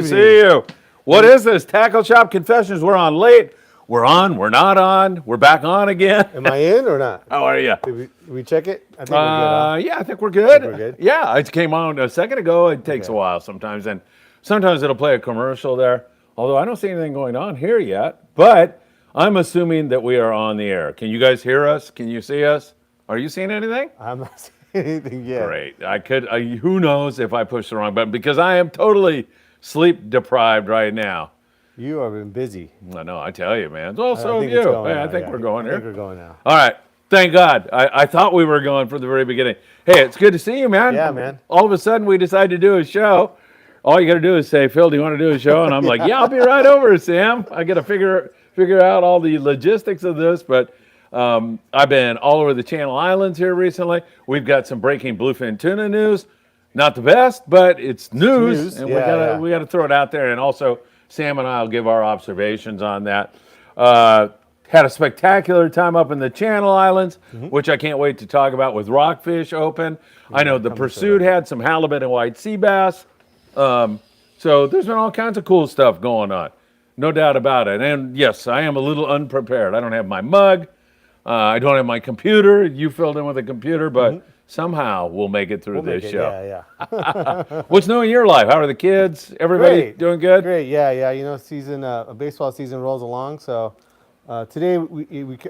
See you. What is this? Tackle Shop Confessions. We're on late. We're on. We're not on. We're back on again. Am I in or not? How are you? Did we check it? I think we're good, huh? Yeah, I think we're good. We're good? Yeah, I came on a second ago. It takes a while sometimes, and sometimes it'll play a commercial there. Although I don't see anything going on here yet, but I'm assuming that we are on the air. Can you guys hear us? Can you see us? Are you seeing anything? I'm not seeing anything yet. Great. I could. Who knows if I push the wrong button because I am totally sleep deprived right now. You have been busy. I know. I tell you, man. Well, so have think you. it's going Hey, now, I think yeah. we're going I here. think we're going now. All right. Thank God. I thought we were going from the very beginning. Hey, it's good to see you, man. Yeah, man. All of a sudden, we decided to do a show. All you got to do is say, Phil, do you want to do a show? And I'm like, yeah, I'll be right over, Sam. I got to figure out all the logistics of this, but I've been all over the Channel Islands here recently. We've got some breaking bluefin tuna news. Not the best, but it's news, and we got to throw it out there. And also, Sam and I will give our observations on that. Had a spectacular time up in the Channel Islands, which I can't wait to talk about with Rockfish Open. I know the Pursuit had some halibut and white sea bass. So there's been all kinds of cool stuff going on. No doubt about it. And yes, I am a little unprepared. I don't have my mug. I don't have my computer. You filled in with a computer, but somehow we'll make it through this show. Yeah. What's new in your life? How are the kids? Everybody Great. doing good? Great. Yeah. You know, baseball season rolls along. So today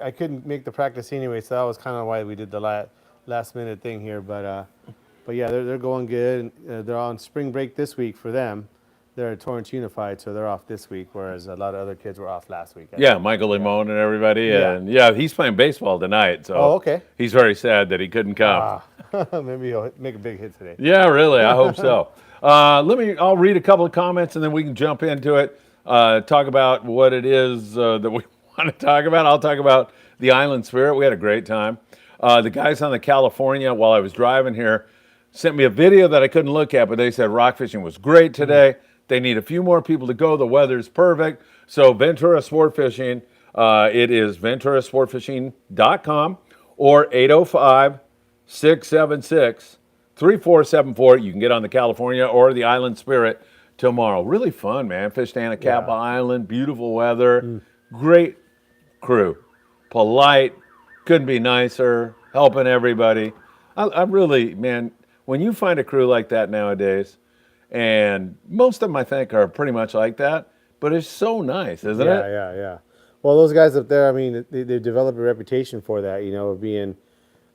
I couldn't make the practice anyway, so that was kind of why we did the last minute thing here. But yeah, they're going good. They're on spring break this week for them. They're at Torre Unified, so they're off this week, whereas a lot of other kids were off last week. Yeah, Michael Limon and everybody. Yeah. And yeah, he's playing baseball tonight. So okay. He's very sad that he couldn't come. Maybe he'll make a big hit today. Yeah, really. I hope so. I'll read a couple of comments and then we can jump into it. Talk about what it is that we want to talk about. I'll talk about the Island Spirit. We had a great time. The guys on the California, while I was driving here, sent me a video that I couldn't look at, but they said rock fishing was great today. They need a few more people to go. The weather's perfect. So Ventura Sport Fishing, it is venturasportfishing.com or 805-676-3474. You can get on the California or the Island Spirit tomorrow. Really fun, man. Fished Anacapa Island, beautiful weather, great crew, polite, couldn't be nicer, helping everybody. I really, man, when you find a crew like that nowadays, and most of them, I think, are pretty much like that. But it's so nice, isn't it? Yeah. Well, those guys up there, I mean, they've developed a reputation for that, you know, of being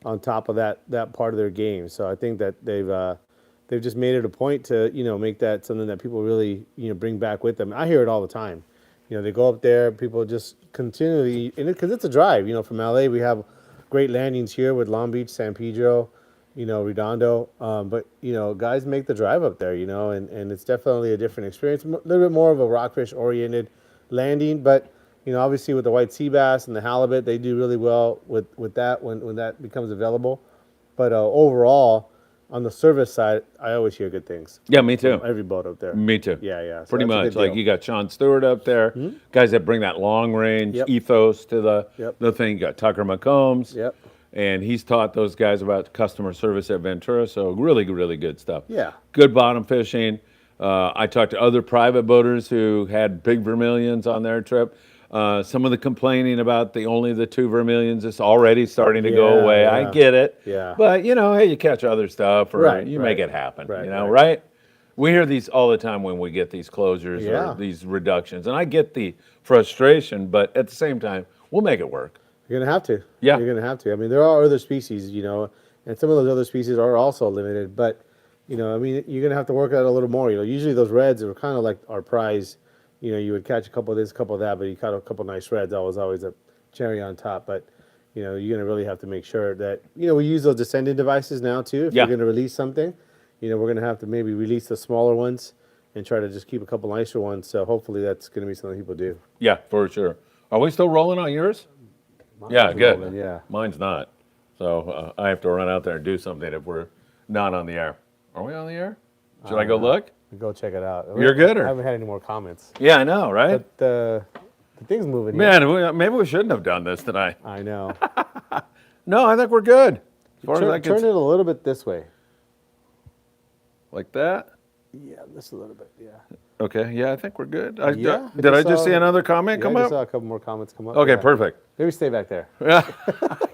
on top of that part of their game. So I think that they've just made it a point to, you know, make that something that people really, you know, bring back with them. I hear it all the time. You know, they go up there, people just continually, because it's a drive. You know, from LA, we have great landings here with Long Beach, San Pedro, you know, Redondo, but, you know, guys make the drive up there, you know, and it's definitely a different experience, a little bit more of a rockfish-oriented landing, but, you know, obviously with the white sea bass and the halibut, they do really well with that when that becomes available, but overall, on the service side, I always hear good things. Yeah, me too. Every boat up there. Me too. Yeah. So pretty much. Like you got Sean Stewart up there, guys that bring that long range ethos to the thing. You got Tucker McCombs. Yep. And he's taught those guys about customer service at Ventura, so really, really good stuff. Yeah. Good bottom fishing. I talked to other private boaters who had big vermilions on their trip. Some of the complaining about the 2 vermilions is already starting to go away. Yeah. I get it. Yeah. But, you know, hey, you catch other stuff or you make it happen, you know, right? We hear these all the time when we get these closures or these reductions. And I get the frustration, but at the same time, we'll make it work. You're going to have to. Yeah. You're going to have to. I mean, there are other species, you know, and some of those other species are also limited. But, you know, I mean, you're going to have to work at it a little more. You know, usually those reds are kind of like our prize. You know, you would catch a couple of this, a couple of that, but you caught a couple of nice reds. That was always a cherry on top. But, you know, you're going to really have to make sure that, you know, we use those descending devices now, too. If you're going to release something, you know, we're going to have to maybe release the smaller ones and try to just keep a couple nicer ones. So hopefully that's going to be something people do. Yeah, for sure. Are we still rolling on yours? Yeah, good. Rolling, yeah. Mine's not. So I have to run out there and do something if we're not on the air. Are we on the air? Should I go look? Go check it out. You're good, or? I haven't had any more comments. Yeah, I know, right? But the thing's moving. Man, maybe we shouldn't have done this tonight. I know. No, I think we're good. Turn it a little bit this way. Like that? Yeah, just a little bit. Yeah. Okay, yeah, I think we're good. Yeah, Did I just see another comment come I up? saw a couple more comments come up. Okay, yeah. perfect. Maybe stay back there. Yeah,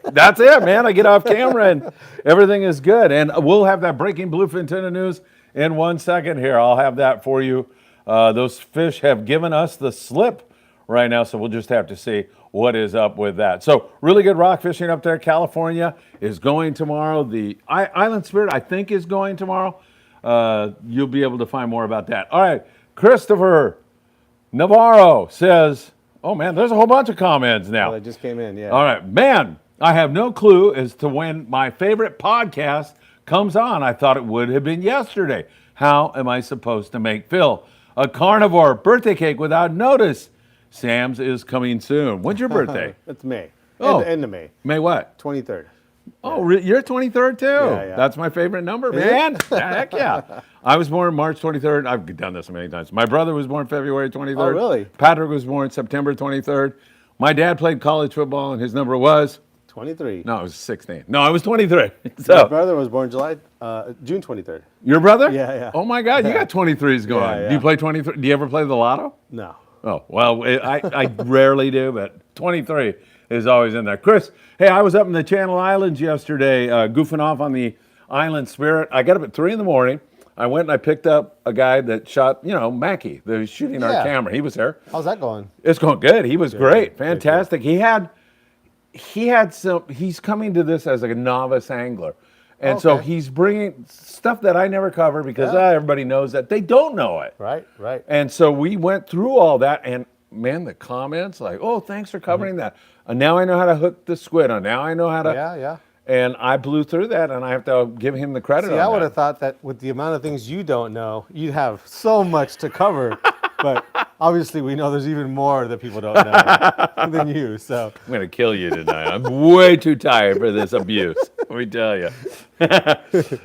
that's it, man. I get off camera and everything is good. And we'll have that breaking bluefin tuna news in 1 second here. I'll have that for you. Those fish have given us the slip right now, so we'll just have to see what is up with that. So really good rock fishing up there. California is going tomorrow. The Island Spirit, I think, is going tomorrow. You'll be able to find more about that. All right, Christopher Navarro says, oh man, there's a whole bunch of comments now. Well, it just came in, yeah. All right, man, I have no clue as to when my favorite podcast comes on. I thought it would have been yesterday. How am I supposed to make Phil a carnivore birthday cake without notice? Sam's is coming soon. When's your birthday? It's May. Oh. End of May. May what? 23rd. Oh, you're 23rd too. Yeah. That's my favorite number, man. Heck yeah. I was born March 23rd. I've done this many times. My brother was born February 23rd. Oh, really? Patrick was born September 23rd. My dad played college football, and his number was? 23. No, it was 16. No, I was 23. My So, brother was born June 23rd. your brother? Yeah. Oh my God, you got 23s going. Yeah. Do you play 23? Do you ever play the lotto? No. Oh, well, I rarely do, but 23 is always in there. Chris, hey, I was up in the Channel Islands yesterday goofing off on the Island Spirit. I got up at 3 in the morning. I went and I picked up a guy that shot, Mackie, that was shooting our camera. He was there. How's that going? It's going good. He was great. Good. Fantastic. He's coming to this as a novice angler. And so he's bringing stuff that I never cover because everybody knows that. They don't know it. Right. And so we went through all that, and man, the comments like, oh, thanks for covering that. And now I know how to hook the squid on. Now I know how to. Yeah. And I blew through that, and I have to give him the credit on I that. would have thought that with the amount of things you don't know, you'd have so much to cover. But obviously, we know there's even more that people don't know than you. So I'm going to kill you tonight. I'm way too tired for this abuse. Let me tell you.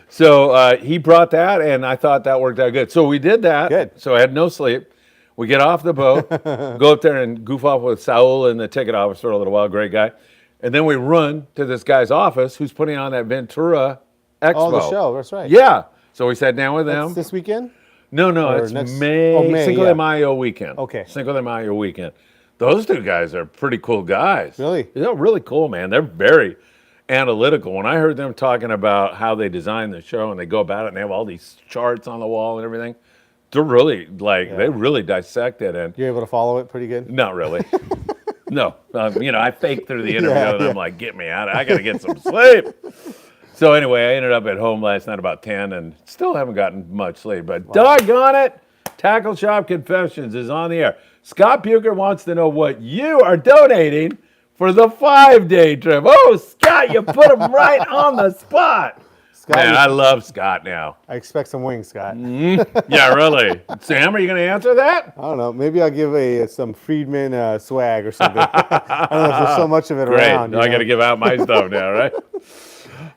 So he brought that, and I thought that worked out good. So we did that. Good. So I had no sleep. We get off the boat, go up there and goof off with Saul and the ticket office for a little while. Great guy. And then we run to this guy's office who's putting on that Ventura Expo. Oh, the show. That's right. Yeah. So we sat down with them. That's this weekend? No, Or it's next- May, Cinco yeah. de Mayo weekend. Okay. Cinco de Mayo weekend. Those two guys are pretty cool guys. Really? They're really cool, man. They're very analytical. When I heard them talking about how they design the show and they go about it and they have all these charts on the wall and everything, they're really, they really dissect it. And You're able to follow it pretty good? not really. No. I faked through the interview and I'm like, get me out. I got to get some sleep. So anyway, I ended up at home last night about 10 and still haven't gotten much sleep. But doggone it, Tackle Shop Confessions is on the air. Scott Bucher wants to know what you are donating for the 5-day trip. Oh, Scott, you put him right on the spot. Scott, Man, I love Scott now. I expect some wings, Scott. Yeah, really. Sam, are you going to answer that? I don't know. Maybe I'll give some Friedman swag or something. I don't know if there's so much of it Great. around. I got to give out my stuff now, right?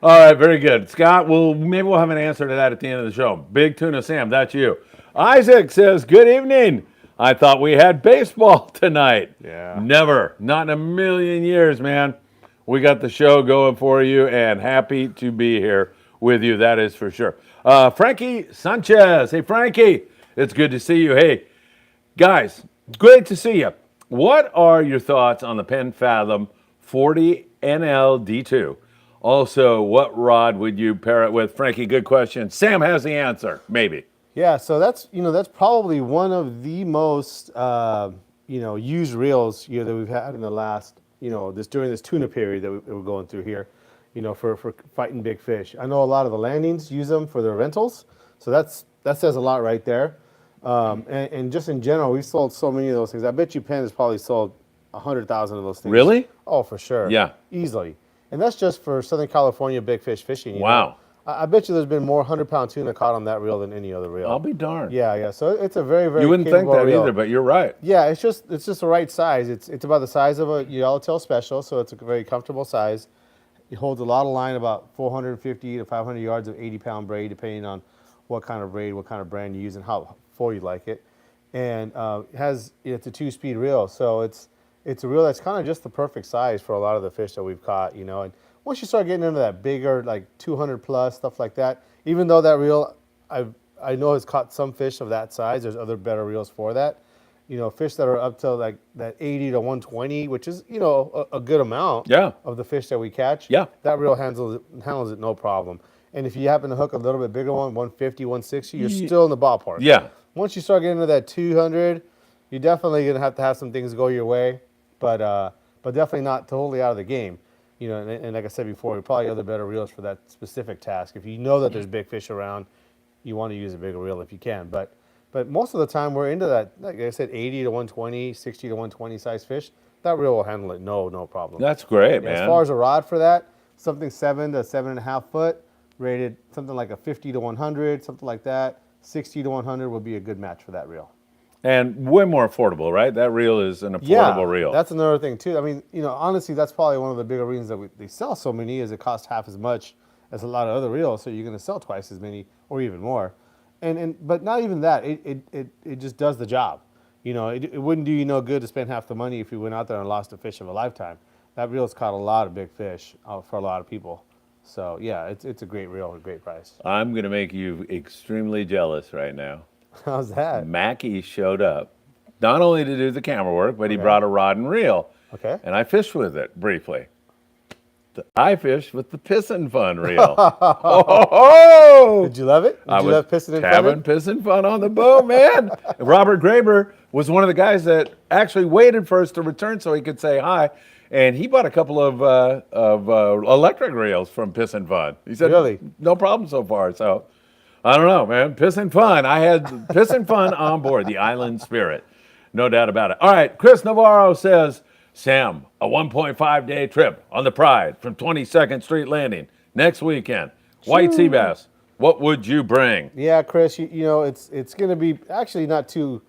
All right, very good. Scott, maybe we'll have an answer to that at the end of the show. Big Tuna Sam, that's you. Isaac says, good evening. I thought we had baseball tonight. Yeah. Never. Not in a million years, man. We got the show going for you and happy to be here with you, that is for sure. Frankie Sanchez. Hey, Frankie. It's good to see you. Hey, guys, great to see you. What are your thoughts on the Penn Fathom 40 NL D2? Also, what rod would you pair it with? Frankie, good question. Sam has the answer, maybe. Yeah, so that's probably one of the most used reels that we've had in the last during this tuna period that we're going through here, for fighting big fish. I know a lot of the landings use them for their rentals, so that says a lot right there. And just in general, we've sold so many of those things. I bet you Penn has probably sold 100,000 of those things. Really? Oh, for sure. Yeah. Easily. And that's just for Southern California big fish fishing. You Wow. know? I bet you there's been more 100-pound tuna caught on that reel than any other reel. I'll be darned. Yeah. So it's a very, very You wouldn't think capable that reel. either, but you're right. Yeah, it's just the right size. It's about the size of a yellowtail special, so it's a very comfortable size. It holds a lot of line, about 450 to 500 yards of 80-pound braid, depending on what kind of braid, what kind of brand you use, and how full you like it. And it's a 2-speed reel, so it's a reel that's kind of just the perfect size for a lot of the fish that we've caught, And once you start getting into that bigger, like 200 plus stuff like that, even though that reel, I've I know has caught some fish of that size. There's other better reels for that. Fish that are up to like that 80 to 120, which is, a good amount Yeah. of the fish that we catch. Yeah. That reel handles it no problem. And if you happen to hook a little bit bigger one, 150, 160, you're still in the ballpark. Yeah. Once you start getting to that 200, you're definitely going to have some things go your way, but definitely not totally out of the game. And like I said before, you probably other better reels for that specific task. If you know that there's big fish around, you want to use a bigger reel if you can. But most of the time we're into that, like I said, 80 to 120, 60 to 120 size fish. That reel will handle it, no problem. That's great, man. As far as a rod for that, something 7 to 7.5 foot, rated something like a 50 to 100, something like that. 60 to 100 would be a good match for that reel. And way more affordable, right? That reel is an affordable reel. That's another thing too. I mean, honestly, that's probably one of the bigger reasons that they sell so many is it costs half as much as a lot of other reels, so you're going to sell twice as many or even more. But not even that. It just does the job. It wouldn't do you no good to spend half the money if you went out there and lost a fish of a lifetime. That reel's caught a lot of big fish for a lot of people. So yeah, it's a great reel, a great price. I'm going to make you extremely jealous right now. How's that? Mackie showed up, not only to do the camera work, but he brought a rod and reel. Okay. And I fished with it briefly. I fished with the Pissin' Fun reel. Did you love it? Did you love Pissin' and Fun? Having Pissin' Fun on the boat, man. Robert Graber was one of the guys that actually waited for us to return so he could say hi. And he bought a couple of electric reels from Pissin' Fun. He said, really? No problem so far. So I don't know, man. Pissin' Fun. I had Pissin' Fun on board, the island spirit. No doubt about it. All right, Chris Navarro says, Sam, a 1.5-day trip on the Pride from 22nd Street Landing next weekend. White sea bass. What would you bring? Yeah, Chris, it's going to be actually not too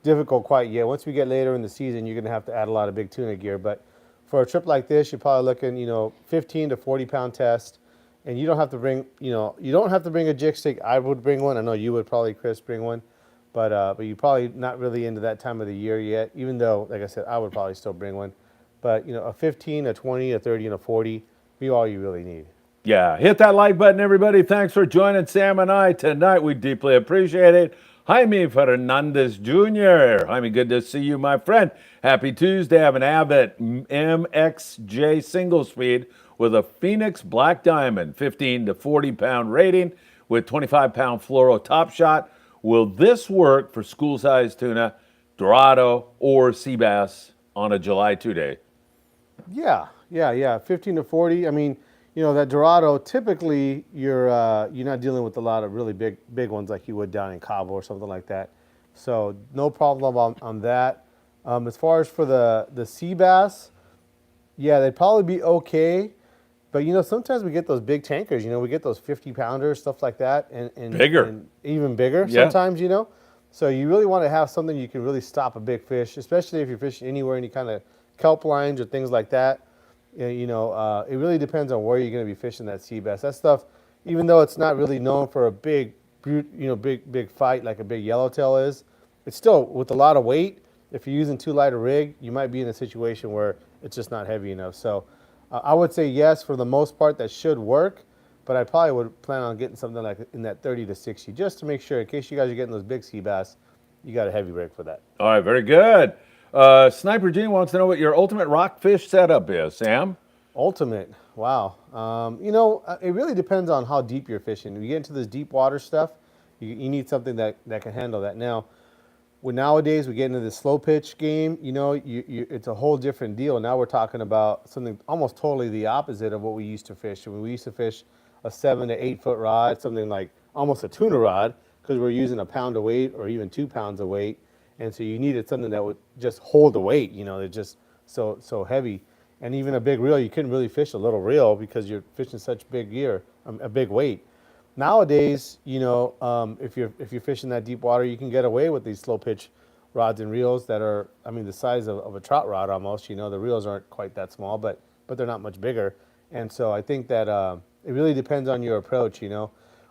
difficult quite yet. Once we get later in the season, you're going to have to add a lot of big tuna gear. But for a trip like this, you're probably looking, 15 to 40 pound test. And you don't have to bring, you don't have to bring a jig stick. I would bring one. I know you would probably, Chris, bring one. But you're probably not really into that time of the year yet, even though, like I said, I would probably still bring one. But, a 15, a 20, a 30, and a 40 be all you really need. Yeah, hit that like button, everybody. Thanks for joining Sam and I tonight. We deeply appreciate it. Jaime Fernandez Jr. Jaime, good to see you, my friend. Happy Tuesday. I have an Abbott MXJ single speed with a Phoenix Black Diamond, 15 to 40 pound rating with 25 pound fluoro top shot. Will this work for school-sized tuna, dorado, or sea bass on a July 2 day? Yeah. 15 to 40. I mean, that dorado, typically you're not dealing with a lot of really big ones like you would down in Cabo or something like that. So no problem on that. As far as for the sea bass, yeah, they'd probably be okay. But, sometimes we get those big tankers, we get those 50-pounders, stuff like that. And bigger. And even bigger Yeah. sometimes, So you really want to have something you can really stop a big fish, especially if you're fishing anywhere, any kind of kelp lines or things like that. It really depends on where you're going to be fishing that sea bass. That stuff, even though it's not really known for a big fight like a big yellowtail is, it's still, with a lot of weight, if you're using too light a rig, you might be in a situation where it's just not heavy enough. So I would say yes, for the most part, that should work, but I probably would plan on getting something like in that 30 to 60, just to make sure, in case you guys are getting those big sea bass, you got a heavy rig for that. All right, very good. Sniper Gene wants to know what your ultimate rockfish setup is, Sam. Ultimate, wow. It really depends on how deep you're fishing. When you get into this deep water stuff, you need something that can handle that. Now, nowadays we get into the slow pitch game, it's a whole different deal. Now we're talking about something almost totally the opposite of what we used to fish. I mean, we used to fish a 7 to 8 foot rod, something like almost a tuna rod, because we're using a pound of weight or even 2 pounds of weight. And so you needed something that would just hold the weight, they're just so heavy. And even a big reel, you couldn't really fish a little reel because you're fishing such big gear, a big weight. Nowadays, if you're fishing that deep water, you can get away with these slow pitch rods and reels that are, the size of a trout rod almost. The reels aren't quite that small, but they're not much bigger. And so I think that it really depends on your approach.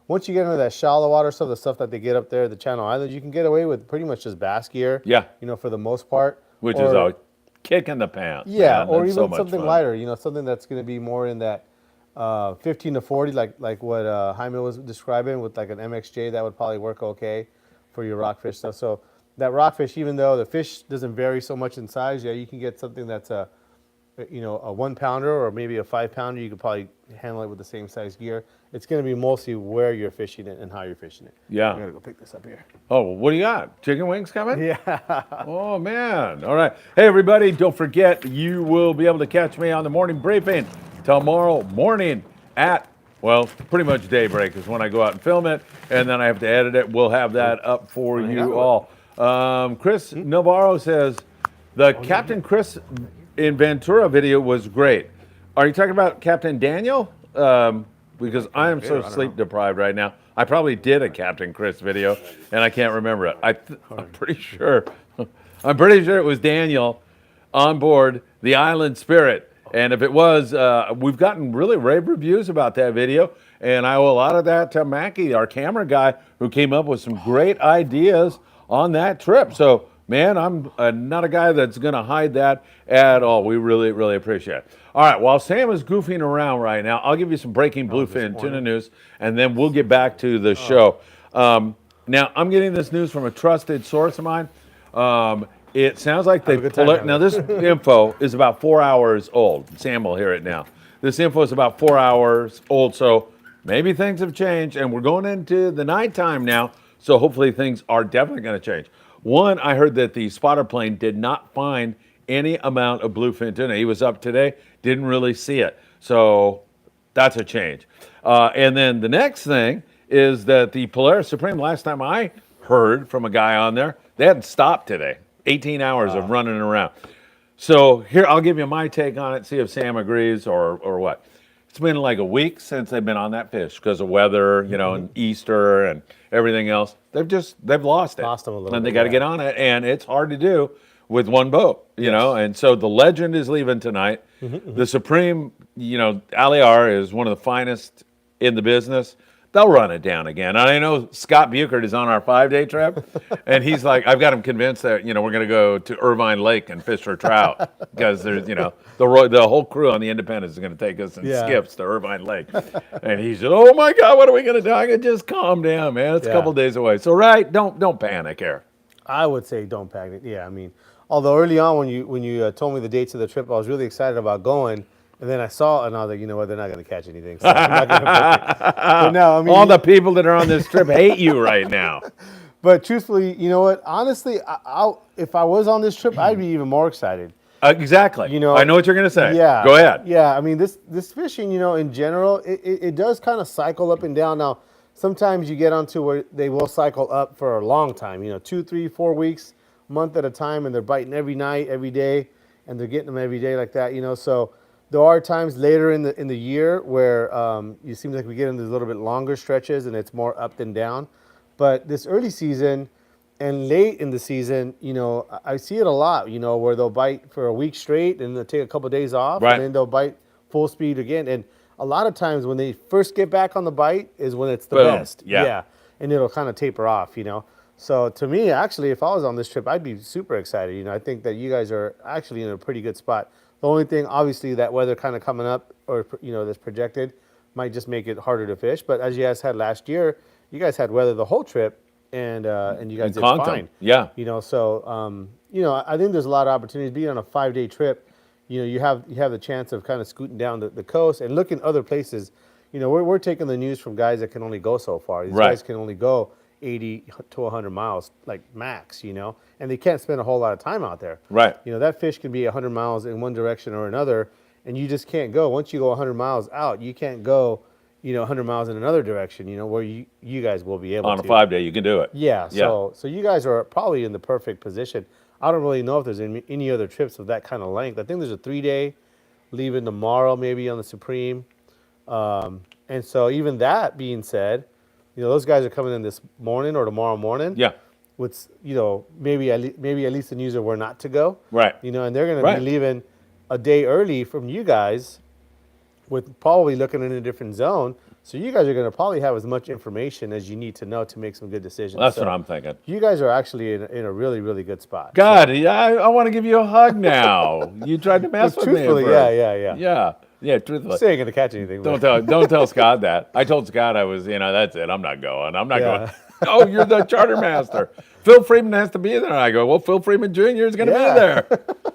Once you get into that shallow water stuff, the stuff that they get up there, the Channel Islands, you can get away with pretty much just bass gear. Yeah. For the most part. Which is a kick in the pants. Yeah, man. or That's even so something fun. lighter. Something that's going to be more in that 15 to 40, like what Jaime was describing, with like an MXJ, that would probably work okay for your rockfish stuff. So that rockfish, even though the fish doesn't vary so much in size, yeah, you can get something that's a 1 pounder or maybe a 5 pounder. You could probably handle it with the same size gear. It's going to be mostly where you're fishing it and how you're fishing it. Yeah. I'm going to go pick this up here. Oh, what do you got? Chicken wings coming? Yeah. Oh, man. All right. Hey, everybody, don't forget, you will be able to catch me on the morning briefing tomorrow morning at, well, pretty much daybreak is when I go out and film it, and then I have to edit it. We'll have that up for you all. Chris Navarro says, the Captain Chris in Ventura video was great. Are you talking about Captain Daniel? Because I am so sleep deprived right now. I probably did a Captain Chris video, and I can't remember it. I'm pretty sure. I'm pretty sure it was Daniel on board the Island Spirit. And if it was, we've gotten really rave reviews about that video, and I owe a lot of that to Mackie, our camera guy, who came up with some great ideas on that trip. So, man, I'm not a guy that's going to hide that at all. We really, really appreciate it. All right, while Sam is goofing around right now, I'll give you some breaking bluefin tuna news, and then we'll get back to the show. Now, I'm getting this news from a trusted source of mine. It sounds like they pull it. Now, this info is about 4 hours old. Sam will hear it now. This info is about 4 hours old, so maybe things have changed, and we're going into the nighttime now, so hopefully things are definitely going to change. One, I heard that the spotter plane did not find any amount of bluefin tuna. He was up today, didn't really see it. So that's a change. And then the next thing is that the Polaris Supreme, last time I heard from a guy on there, they hadn't stopped today. 18 hours of running around. So here, I'll give you my take on it, see if Sam agrees or what. It's been like a week since they've been on that fish because of weather, and Easter and everything else. They've lost it. Lost them a little and they bit, got to get on it, and it's hard to do with one boat, you know. And so the Legend is leaving tonight. The Supreme, Aliar is one of the finest in the business. They'll run it down again. And I know Scott Buchert is on our 5-day trip, and he's like, I've got him convinced that, we're going to go to Irvine Lake and fish for trout because there's, the whole crew on the Independence is going to take us in skips to Irvine Lake. And he's just, oh my God, what are we going to do? I can just calm down, man. It's a couple days away. So, don't panic here. I would say don't panic. Yeah, I mean, although early on when you told me the dates of the trip, I was really excited about going. And then I saw it, and I was like, you know what, they're not going to catch anything. So I'm not going to book it. But no, I mean, all the people that are on this trip hate you right now. But truthfully, you know what? Honestly, if I was on this trip, I'd be even more excited. Exactly. I know what you're going to say. Yeah. Go ahead. Yeah, I mean, this fishing, in general, it does kind of cycle up and down. Now, sometimes you get onto where they will cycle up for a long time, 2, 3, 4 weeks, month at a time, and they're biting every night, every day, and they're getting them every day like that, so there are times later in the year where it seems like we get into these little bit longer stretches and it's more up and down. But this early season and late in the season, I see it a lot, where they'll bite for a week straight and they'll take a couple of days off, and then they'll bite full speed again. And a lot of times when they first get back on the bite is when it's the best. Yeah. And it'll kind of taper off, So to me, actually, if I was on this trip, I'd be super excited. I think that you guys are actually in a pretty good spot. The only thing, obviously, that weather kind of coming up, or that's projected, might just make it harder to fish. But as you guys had last year, you guys had weather the whole trip, and you guys did fine. Yeah. So I think there's a lot of opportunities. Being on a 5-day trip, you have the chance of kind of scooting down the coast and looking other places. We're taking the news from guys that can only go so far. These guys can only go 80 to 100 miles, like max, and they can't spend a whole lot of time out there. Right. That fish can be 100 miles in one direction or another, and you just can't go. Once you go 100 miles out, you can't go, 100 miles in another direction, where you guys will be able to. On a 5-day, you can do it. Yeah. So you guys are probably in the perfect position. I don't really know if there's any other trips of that kind of length. I think there's a 3-day, leaving tomorrow maybe on the Supreme. And so even that being said, those guys are coming in this morning or tomorrow morning. Yeah. With, maybe at least the news of where not to go. Right. And they're going to be leaving a day early from you guys, with probably looking in a different zone. So you guys are going to probably have as much information as you need to know to make some good decisions. Well, that's what I'm thinking. You guys are actually in a really, really good spot. God, I want to give you a hug now. You tried to mess with me. Truthfully, yeah. Yeah. Yeah, truthfully. Still ain't gonna catch anything. Don't tell Scott that. I told Scott I was, that's it. I'm not going. I'm not Yeah. going. Oh, you're the charter master. Phil Frieman has to be there. And I go, well, Phil Frieman Jr. is going to Yeah. be there.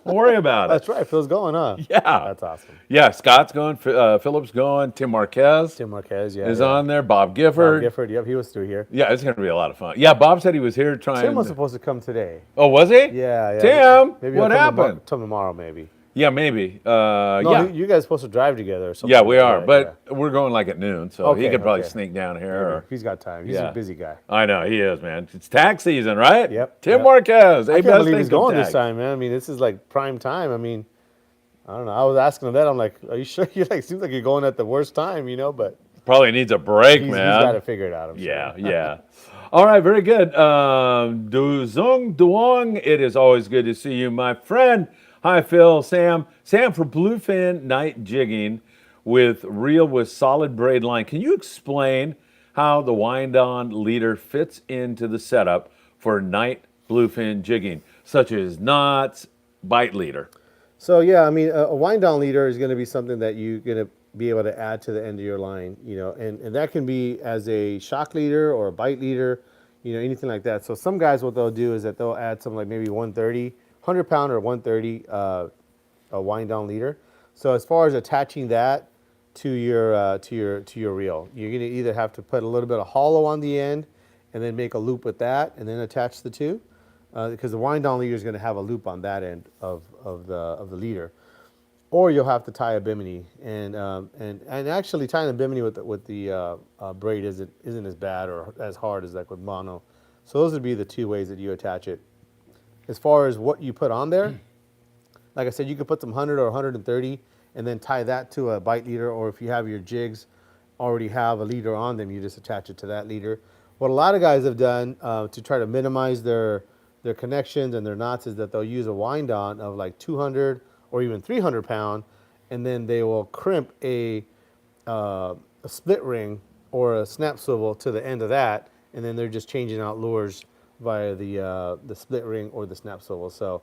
Don't worry about it. That's right. Phil's going, huh? Yeah. That's awesome. Yeah, Scott's going. Philip's going. Tim Marquez Tim Marquez, is on there. Bob Gifford. Bob Gifford, yep, he was through here. Yeah, it's going to be a lot of fun. Yeah, Bob said he was here trying. Tim was supposed to come today. Oh, was he? Yeah. Tim, maybe what happened? Come tomorrow, maybe. Yeah, maybe. No, yeah. you guys are supposed to drive together or something. Yeah, we are, Right, but we're going like at noon, so he could probably sneak down here. Or, he's got time. He's a busy guy. I know, he is, man. It's tax season, right? Yep. Tim Marquez. I can't believe he's going this time, man. I mean, this is like prime time. I mean, I don't know. I was asking him that. I'm like, are you sure? Seems like you're going at the worst time, but. Probably needs a break, man. He's got to figure it out. I'm sure. Yeah. All right, very good. Duzong Duong, it is always good to see you, my friend. Hi, Phil, Sam. Sam for bluefin night jigging with reel with solid braid line. Can you explain how the wind-on leader fits into the setup for night bluefin jigging, such as knots, bite leader? So, yeah, I mean, a wind-down leader is going to be something that you're going to be able to add to the end of your line, and that can be as a shock leader or a bite leader, anything like that. So some guys, what they'll do is that they'll add something like maybe 130, 100 pound or 130 a wind down leader. So as far as attaching that to your reel, you're gonna either have to put a little bit of hollow on the end and then make a loop with that and then attach the two, because the wind down leader is gonna have a loop on that end of the leader. Or you'll have to tie a bimini, and actually tying a bimini with the braid isn't as bad or as hard as like with mono. So those would be the two ways that you attach it. As far as what you put on there, like I said, you could put some 100 or 130 and then tie that to a bite leader, or if you have your jigs already have a leader on them, you just attach it to that leader. What a lot of guys have done to try to minimize their connections and their knots is that they'll use a wind on of like 200 or even 300 pound, and then they will crimp a split ring or a snap swivel to the end of that, and then they're just changing out lures via the split ring or the snap swivel. So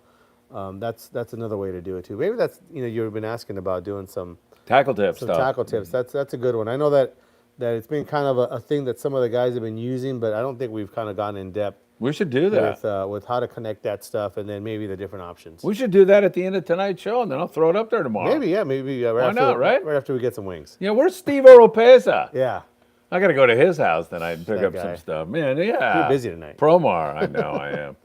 that's another way to do it too. Maybe that's you've been asking about doing some tackle tips. Tackle tips. That's a good one. I know that it's been kind of a thing that some of the guys have been using, but I don't think we've kind of gone in depth. We should do that with how to connect that stuff, and then maybe the different options. We should do that at the end of tonight's show, and then I'll throw it up there tomorrow. Maybe Why not, right? Right after we get some wings. Yeah, where's Steve Oropesa? Yeah. I got to go to his house tonight and pick That up guy. some stuff. Man, yeah. You're busy tonight. Promar, I know I am.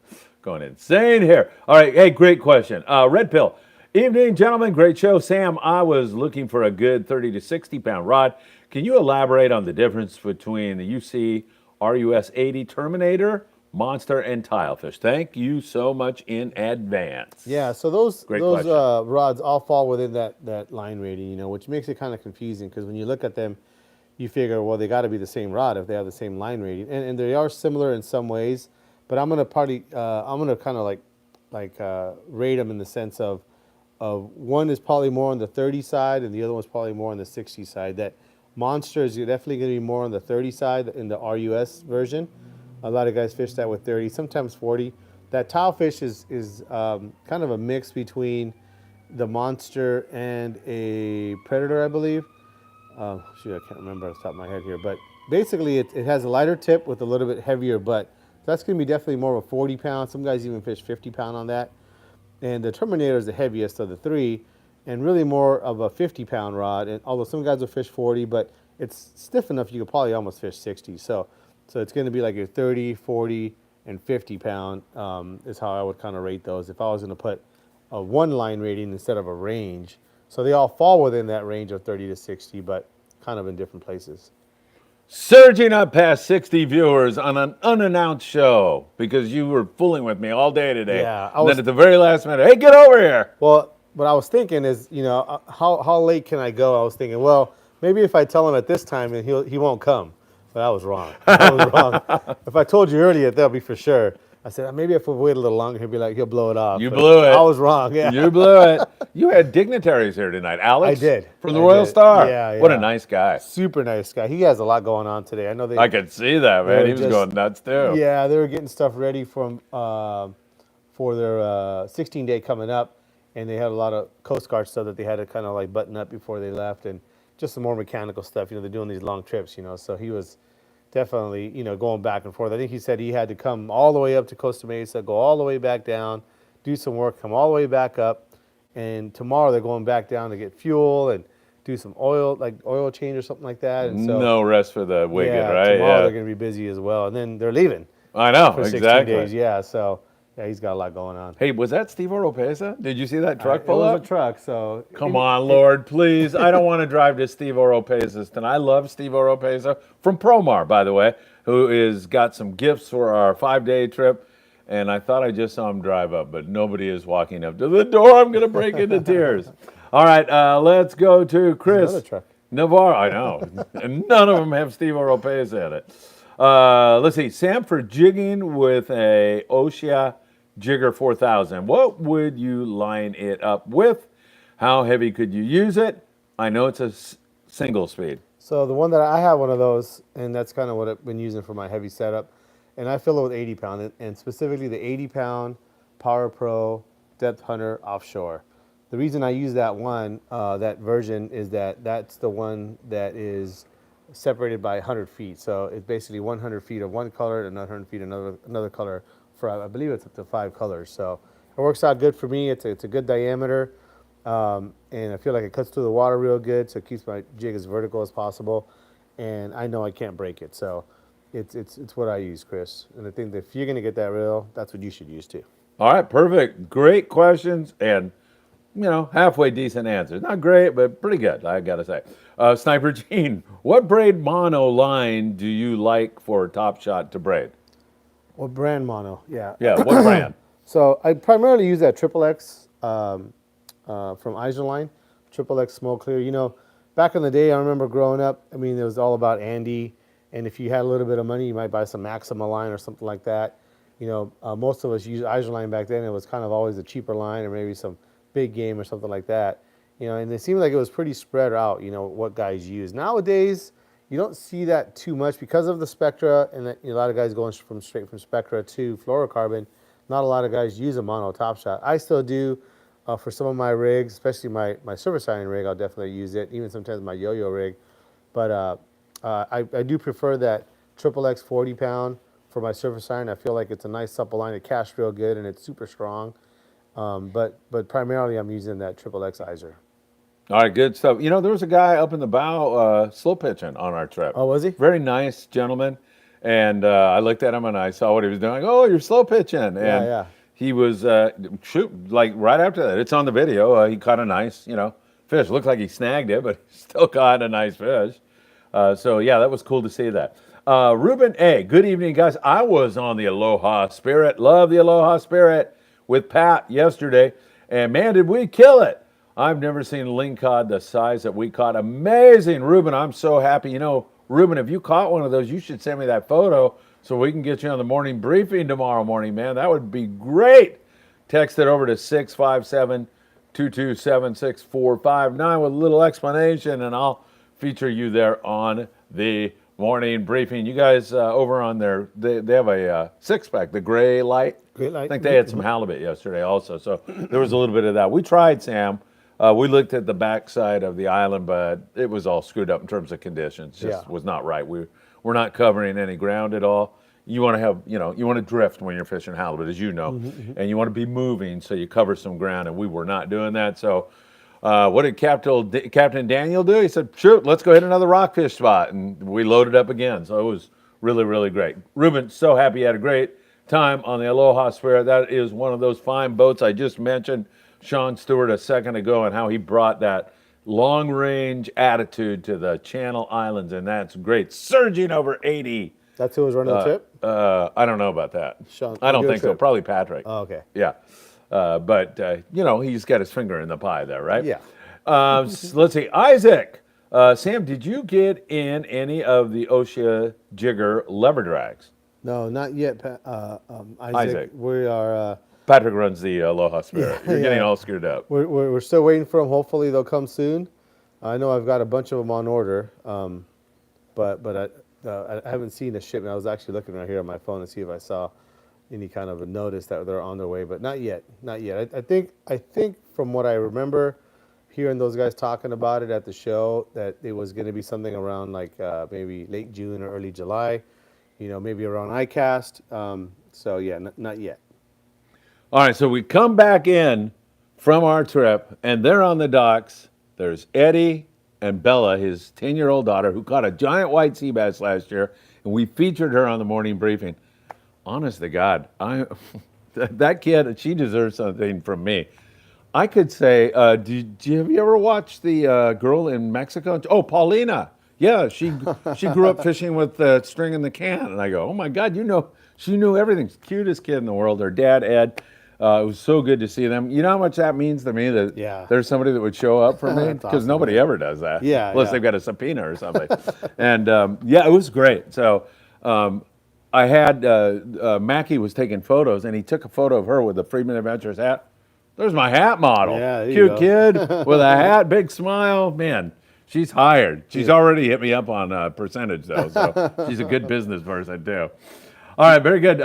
Going insane here. All right, hey, great question. Red Pill. Evening, gentlemen. Great show. Sam, I was looking for a good 30 to 60 pound rod. Can you elaborate on the difference between the UC RUS 80 Terminator, Monster, and Tilefish? Thank you so much in advance. Yeah, so those question. rods all fall within that line rating, which makes it kind of confusing because when you look at them, you figure, well, they got to be the same rod if they have the same line rating, and they are similar in some ways. But I'm gonna kind of like rate them in the sense of one is probably more on the 30 side and the other one's probably more on the 60 side. That Monster is definitely going to be more on the 30 side in the RUS version. A lot of guys fish that with 30, sometimes 40. That Tilefish is kind of a mix between the Monster and a Predator, I believe. Shoot, I can't remember off the top of my head here, but basically it has a lighter tip with a little bit heavier butt. That's going to be definitely more of a 40 pound. Some guys even fish 50 pound on that. And the Terminator is the heaviest of the three, and really more of a 50 pound rod. And although some guys will fish 40, but it's stiff enough you could probably almost fish 60. So it's going to be like your 30, 40, and 50 pound is how I would kind of rate those if I was going to put a one line rating instead of a range. So they all fall within that range of 30 to 60, but kind of in different places. Surging up past 60 viewers on an unannounced show because you were fooling with me all day today. Yeah, and then at the very last minute, hey, get over here. Well, what I was thinking is, how late can I go? I was thinking, well, maybe if I tell him at this time, then he won't come. But I was wrong. If I told you earlier, that'll be for sure. I said, maybe if we wait a little longer, he'll blow it off. You blew it. I was wrong, yeah. You blew it. You had dignitaries here tonight. Alex? I did. From the Royal Star. Yeah. What a nice guy. Super nice guy. He has a lot going on today. I know I could see that, man. He was going nuts, too. Yeah, they were getting stuff ready for their 16-day coming up. and they had a lot of Coast Guard stuff that they had to kind of like button up before they left, and just some more mechanical stuff. They're doing these long trips, so he was definitely, going back and forth. I think he said he had to come all the way up to Costa Mesa, go all the way back down, do some work, come all the way back up, and tomorrow they're going back down to get fuel and do some oil change or something like that. And so, No rest for the wicked, yeah, right? tomorrow Yeah. they're going to be busy as well, and then they're leaving I know, for 16 exactly. days. Yeah, so yeah, he's got a lot going on. Hey, was that Steve Oropesa? Did you see that truck It pull was up? a truck, so Come on, Lord, please. I don't want to drive to Steve Oropesa's tonight. I love Steve Oropesa from Promar, by the way, who is got some gifts for our 5-day trip. And I thought I just saw him drive up, but nobody is walking up to the door. I'm going to break into tears. All right, let's go to Chris another truck. Navarro. I know. And none of them have Steve Oropesa in it. Let's see. Sam, for jigging with a Oshia Jigger 4000, what would you line it up with? How heavy could you use it? I know it's a single speed. So the one that I have one of those, and that's kind of what I've been using for my heavy setup. And I fill it with 80 pound, and specifically the 80 pound Power Pro Depth Hunter offshore. The reason I use that one, that version, is that that's the one that is separated by 100 feet. So it's basically 100 feet of one color and 100 feet another color for, I believe it's up to 5 colors. So it works out good for me. It's a good diameter, and I feel like it cuts through the water real good, so it keeps my jig as vertical as possible. And I know I can't break it, so it's what I use, Chris. And I think that if you're going to get that reel, that's what you should use too. All right, perfect. Great questions and, halfway decent answers. Not great, but pretty good, I got to say. Sniper Gene, what braid mono line do you like for Top Shot to braid? What brand mono? Yeah. Yeah, what brand? So I primarily use that XXX from Island, XXX Smoke Clear. Back in the day, I remember growing up, it was all about Andy. And if you had a little bit of money, you might buy some Maxima line or something like that. Most of us used Island back then. It was kind of always a cheaper line, or maybe some big game or something like that. And it seemed like it was pretty spread out, what guys use. Nowadays, you don't see that too much because of the Spectra, and that, a lot of guys going straight from Spectra to fluorocarbon. Not a lot of guys use a mono Top Shot. I still do for some of my rigs, especially my surface iron rig. I'll definitely use it, even sometimes my yo-yo rig. But I do prefer that XXX 40 pound for my surface iron. I feel like it's a nice supple line. It casts real good and it's super strong. But primarily I'm using that XXX Iser. All right, good stuff. There was a guy up in the bow slow pitching on our trip. Oh, was he? Very nice gentleman. And I looked at him and I saw what he was doing. Oh, you're slow pitching. And Yeah. he was, like right after that. It's on the video. He caught a nice, fish. Looked like he snagged it, but he still caught a nice fish. So, yeah, that was cool to see that. Ruben A., good evening, guys. I was on the Aloha Spirit. Love the Aloha Spirit with Pat yesterday. And, man, did we kill it. I've never seen lingcod the size that we caught. Amazing, Ruben. I'm so happy. Ruben, if you caught one of those, you should send me that photo so we can get you on the morning briefing tomorrow morning, man. That would be great. Text it over to 657-227-6459 with a little explanation, and I'll feature you there on the morning briefing. You guys over on they have a six-pack, the Gray Light. Great light. I think they had some halibut yesterday also, so there was a little bit of that. We tried, Sam. We looked at the backside of the island, but it was all screwed up in terms of conditions. Just was not right. We're not covering any ground at all. You want to have, you want to drift when you're fishing halibut, as you know, and you want to be moving, so you cover some ground, and we were not doing that. So what did Captain Daniel do? He said, shoot, let's go hit another rockfish spot, and we loaded up again. So it was really, really great. Ruben, so happy you had a great time on the Aloha Spirit. That is one of those fine boats I just mentioned Sean Stewart a second ago, and how he brought that long-range attitude to the Channel Islands, and that's great. Surging over 80. That's who was running the trip? I don't know about that. Sean, I don't good think so. trip. Probably Patrick. Oh, okay. Yeah. But he's got his finger in the pie there, right? Yeah. Let's see. Isaac. Sam, did you get in any of the Oshia Jigger lever drags? No, not yet, Isaac. We are... Patrick runs the Aloha Spirit. You're getting all screwed up. We're still waiting for them. Hopefully they'll come soon. I know I've got a bunch of them on order, but I haven't seen a shipment. I was actually looking right here on my phone to see if I saw any kind of a notice that they're on their way, but not yet. Not yet. I think from what I remember hearing those guys talking about it at the show, that it was going to be something around like maybe late June or early July, maybe around ICAST. So yeah, not yet. All right, so we come back in from our trip, and they're on the docks. There's Eddie and Bella, his 10-year-old daughter, who caught a giant white sea bass last year, and we featured her on the morning briefing. Honest to God, that kid, she deserves something from me. I could say, have you ever watched the girl in Mexico? Oh, Paulina. Yeah, she grew up fishing with the string in the can. And I go, oh my God, she knew everything. Cutest kid in the world. Her dad, Ed. It was so good to see them. You know how much that means to me that there's somebody that would show up for me? Because awesome, nobody ever does that. Yeah. Unless they've got a subpoena or something. And it was great. So I had, Mackie was taking photos, and he took a photo of her with the Friedman Adventures hat. There's my hat model. Yeah, cute kid with a hat, big smile. Man, she's hired. She's already hit me up on percentage, though. So she's a good business person, too. All right, very good.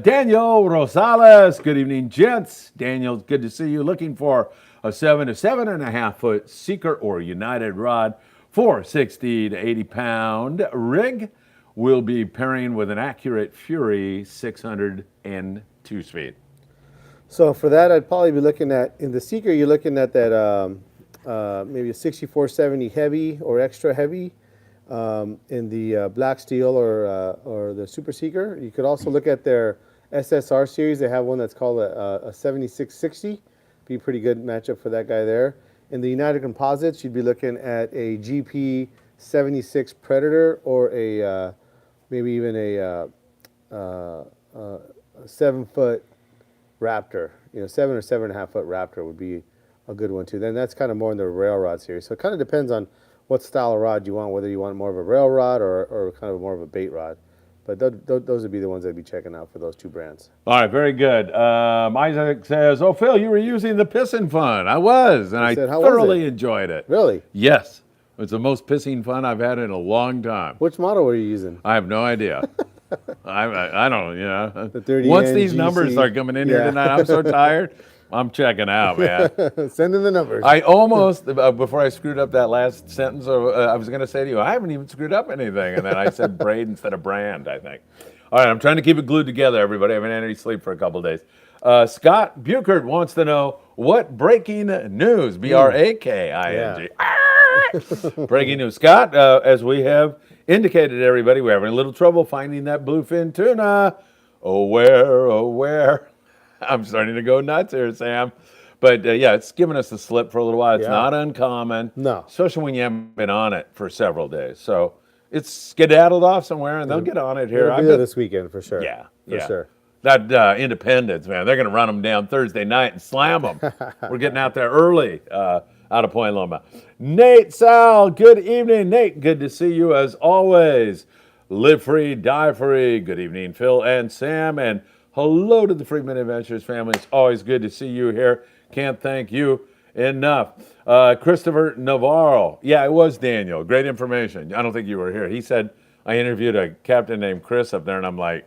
Daniel Rosales, good evening, gents. Daniel, good to see you. Looking for a 7 to 7.5 foot Seeker or United rod for 60 to 80 pound rig. We'll be pairing with an Accurate Fury 602 speed. So for that, I'd probably be looking at, in the Seeker, you're looking at that maybe a 6470 heavy or extra heavy. In the Black Steel or the Super Seeker. You could also look at their SSR series. They have one that's called a 7660. Be a pretty good matchup for that guy there. In the United Composites, you'd be looking at a GP 76 Predator or a maybe even a 7-foot Raptor. 7 or 7.5 foot Raptor would be a good one too. Then that's kind of more in the rail rod series. So it kind of depends on what style of rod you want, whether you want more of a rail rod or kind of more of a bait rod. But those would be the ones I'd be checking out for those two brands. All right, very good. Isaac says, oh, Phil, you were using the Pissin' Fun. I was, and I thoroughly enjoyed it. Really? Yes. It's the most pissing fun I've had in a long time. Which model were you using? I have no idea. I don't, The 30 Once these numbers start coming in here tonight, I'm so tired. I'm checking out, man. Send in the numbers. I almost, before I screwed up that last sentence, I was going to say to you, I haven't even screwed up anything. And then I said braid instead of brand, I think. All right, I'm trying to keep it glued together, everybody. I haven't had any sleep for a couple of days. Scott Buchert wants to know, what breaking news, BRAKING. Breaking news. Scott, as we have indicated, everybody, we're having a little trouble finding that bluefin tuna. Oh, where? I'm starting to go nuts here, Sam. But it's given us the slip for a little while. It's not uncommon. No. Especially when you haven't been on it for several days. So it's skedaddled off somewhere, and they'll get on it here. I'll be there this weekend for sure. Yeah. For sure. That Independence, man, they're going to run them down Thursday night and slam them. We're getting out there early out of Point Loma. Nate Sal, good evening. Nate, good to see you as always. Live free, die free. Good evening, Phil and Sam. And hello to the Friedman Adventures family. It's always good to see you here. Can't thank you enough. Christopher Navarro. Yeah, it was Daniel. Great information. I don't think you were here. He said, I interviewed a captain named Chris up there, and I'm like,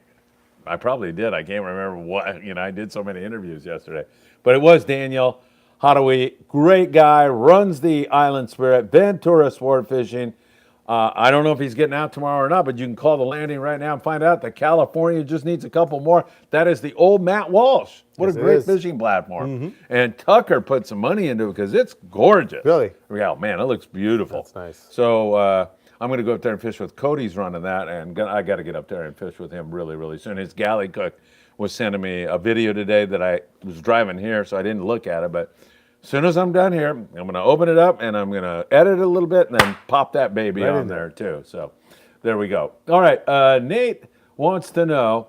I probably did. I can't remember what. I did so many interviews yesterday. But it was Daniel Hadaway. Great guy. Runs the Island Spirit. Ventura Sportfishing. I don't know if he's getting out tomorrow or not, but you can call the landing right now and find out that California just needs a couple more. That is the old Matt Walsh. What a great fishing platform. Mm-hmm. And Tucker put some money into it because it's gorgeous. Really? Yeah, man, it looks beautiful. That's nice. So I'm going to go up there and fish with Cody's running that, and I got to get up there and fish with him really, really soon. His galley cook was sending me a video today that I was driving here, so I didn't look at it, but as soon as I'm done here, I'm going to open it up and I'm going to edit it a little bit and then pop that baby on there too. So there we go. All right. Nate wants to know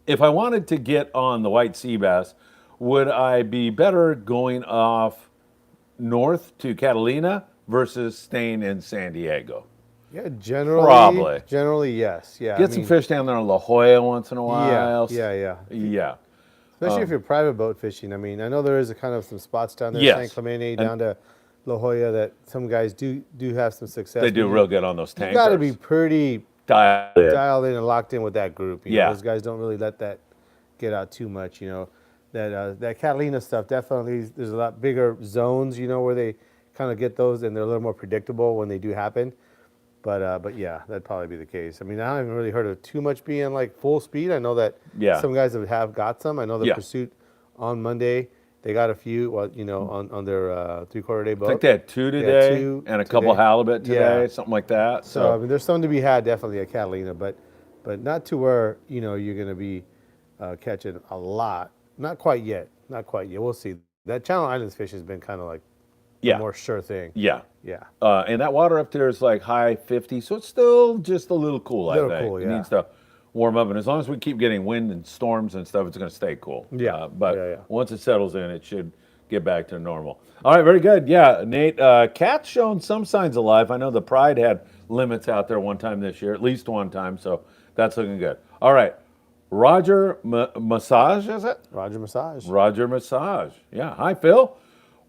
if I wanted to get on the white sea bass, would I be better going off north to Catalina versus staying in San Diego? Yeah, generally. Probably. Generally, yes. Yeah. Get some fish down there in La Jolla once in a while. Yeah. Especially if you're private boat fishing. I mean, I know there is a kind of some spots down there, San Clemente, down to La Jolla, that some guys do have some success. They do real good on those tankers. You got to be pretty dialed in and locked in with that group. You know, Yeah. those guys don't really let that get out too much. You know, that Catalina stuff definitely. There's a lot bigger zones. You know, where they kind of get those, and they're a little more predictable when they do happen. But yeah, that'd probably be the case. I mean, I haven't really heard of too much being like full speed. I know that some guys have got some. I know the Pursuit on Monday, they got a few. Well, you know, on their 3/4 day boat. I think they had 2 today and a couple halibut today, something like that. So I mean, there's something to be had definitely at Catalina, but not to where you know you're going to be catching a lot. Not quite yet. Not quite yet. We'll see. That Channel Islands fish has been kind of like a more sure thing. Yeah. Yeah. And that water up there is like high 50, so it's still just a little cool, I think. Cool, It needs to warm up, and as long as we keep getting wind and storms and stuff, it's going to stay cool. Yeah. But once it settles in, it should get back to normal. All right, very good. Yeah, Nate, cat's showing some signs of life. I know the Pride had limits out there one time this year, at least one time, so that's looking good. All right, Roger Massage, is it? Roger Massage. Roger Massage. Yeah. Hi, Phil.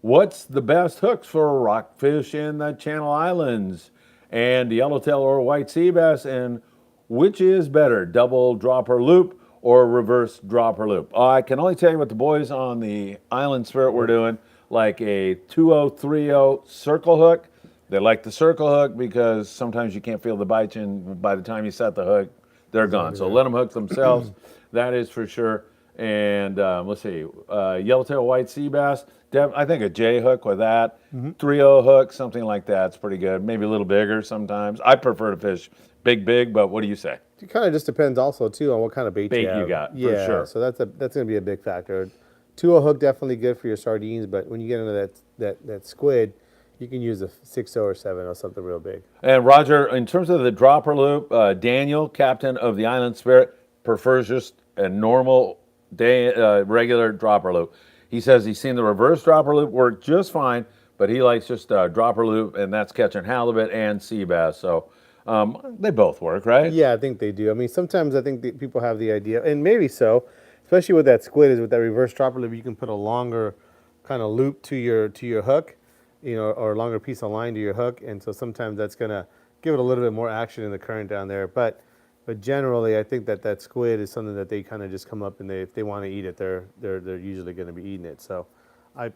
What's the best hooks for rockfish in the Channel Islands and yellowtail or white sea bass? And which is better, double dropper loop or reverse dropper loop? I can only tell you what the boys on the Island Spirit were doing, like a 2030 circle hook. They like the circle hook because sometimes you can't feel the bite, and by the time you set the hook, they're gone. So let them hook themselves. That is for sure. And let's see, yellowtail white sea bass. I think a J hook with that, 3/0 hook, something like that's pretty good. Maybe a little bigger sometimes. I prefer to fish big, but what do you say? It kind of just depends also too on what kind of bait you have. got, yeah, for sure. So that's going to be a big factor. 2/0 hook definitely good for your sardines, but when you get into that squid, you can use a 6/0 or 7/0, something real big. And Roger, in terms of the dropper loop, Daniel, captain of the Island Spirit, prefers just a normal regular dropper loop. He says he's seen the reverse dropper loop work just fine, but he likes just a dropper loop, and that's catching halibut and sea bass. So they both work, right? Yeah, I think they do. I mean, sometimes I think people have the idea, and maybe so, especially with that squid, is with that reverse dropper loop, you can put a longer kind of loop to your hook, you know, or a longer piece of line to your hook, and so sometimes that's going to give it a little bit more action in the current down there. But generally, I think that squid is something that they kind of just come up and if they want to eat it, they're usually going to be eating it. So, I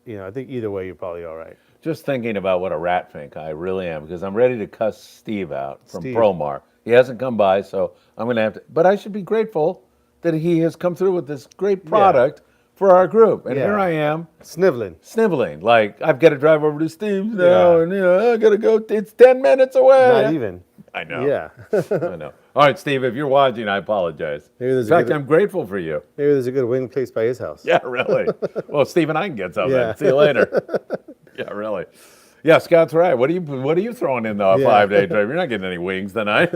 think either way, you're probably all right. Just thinking about what a rat fink I really am, because I'm ready to cuss Steve out from Promar. He hasn't come by, so I'm going to have to. But I should be grateful that he has come through with this great product for our group. And here I am. Sniveling. Like, I've got to drive over to Steve's now, and I got to go. It's 10 minutes away. Not even. I know. Yeah. I know. All right, Steve, if you're watching, I apologize. In fact, I'm grateful for you. Maybe there's a good wing place by his house. Yeah, really. Well, Steve and I can get something. Yeah. See you later. Yeah, really. Yeah, Scott's right. What are you throwing in the 5-day trip? You're not getting any wings tonight.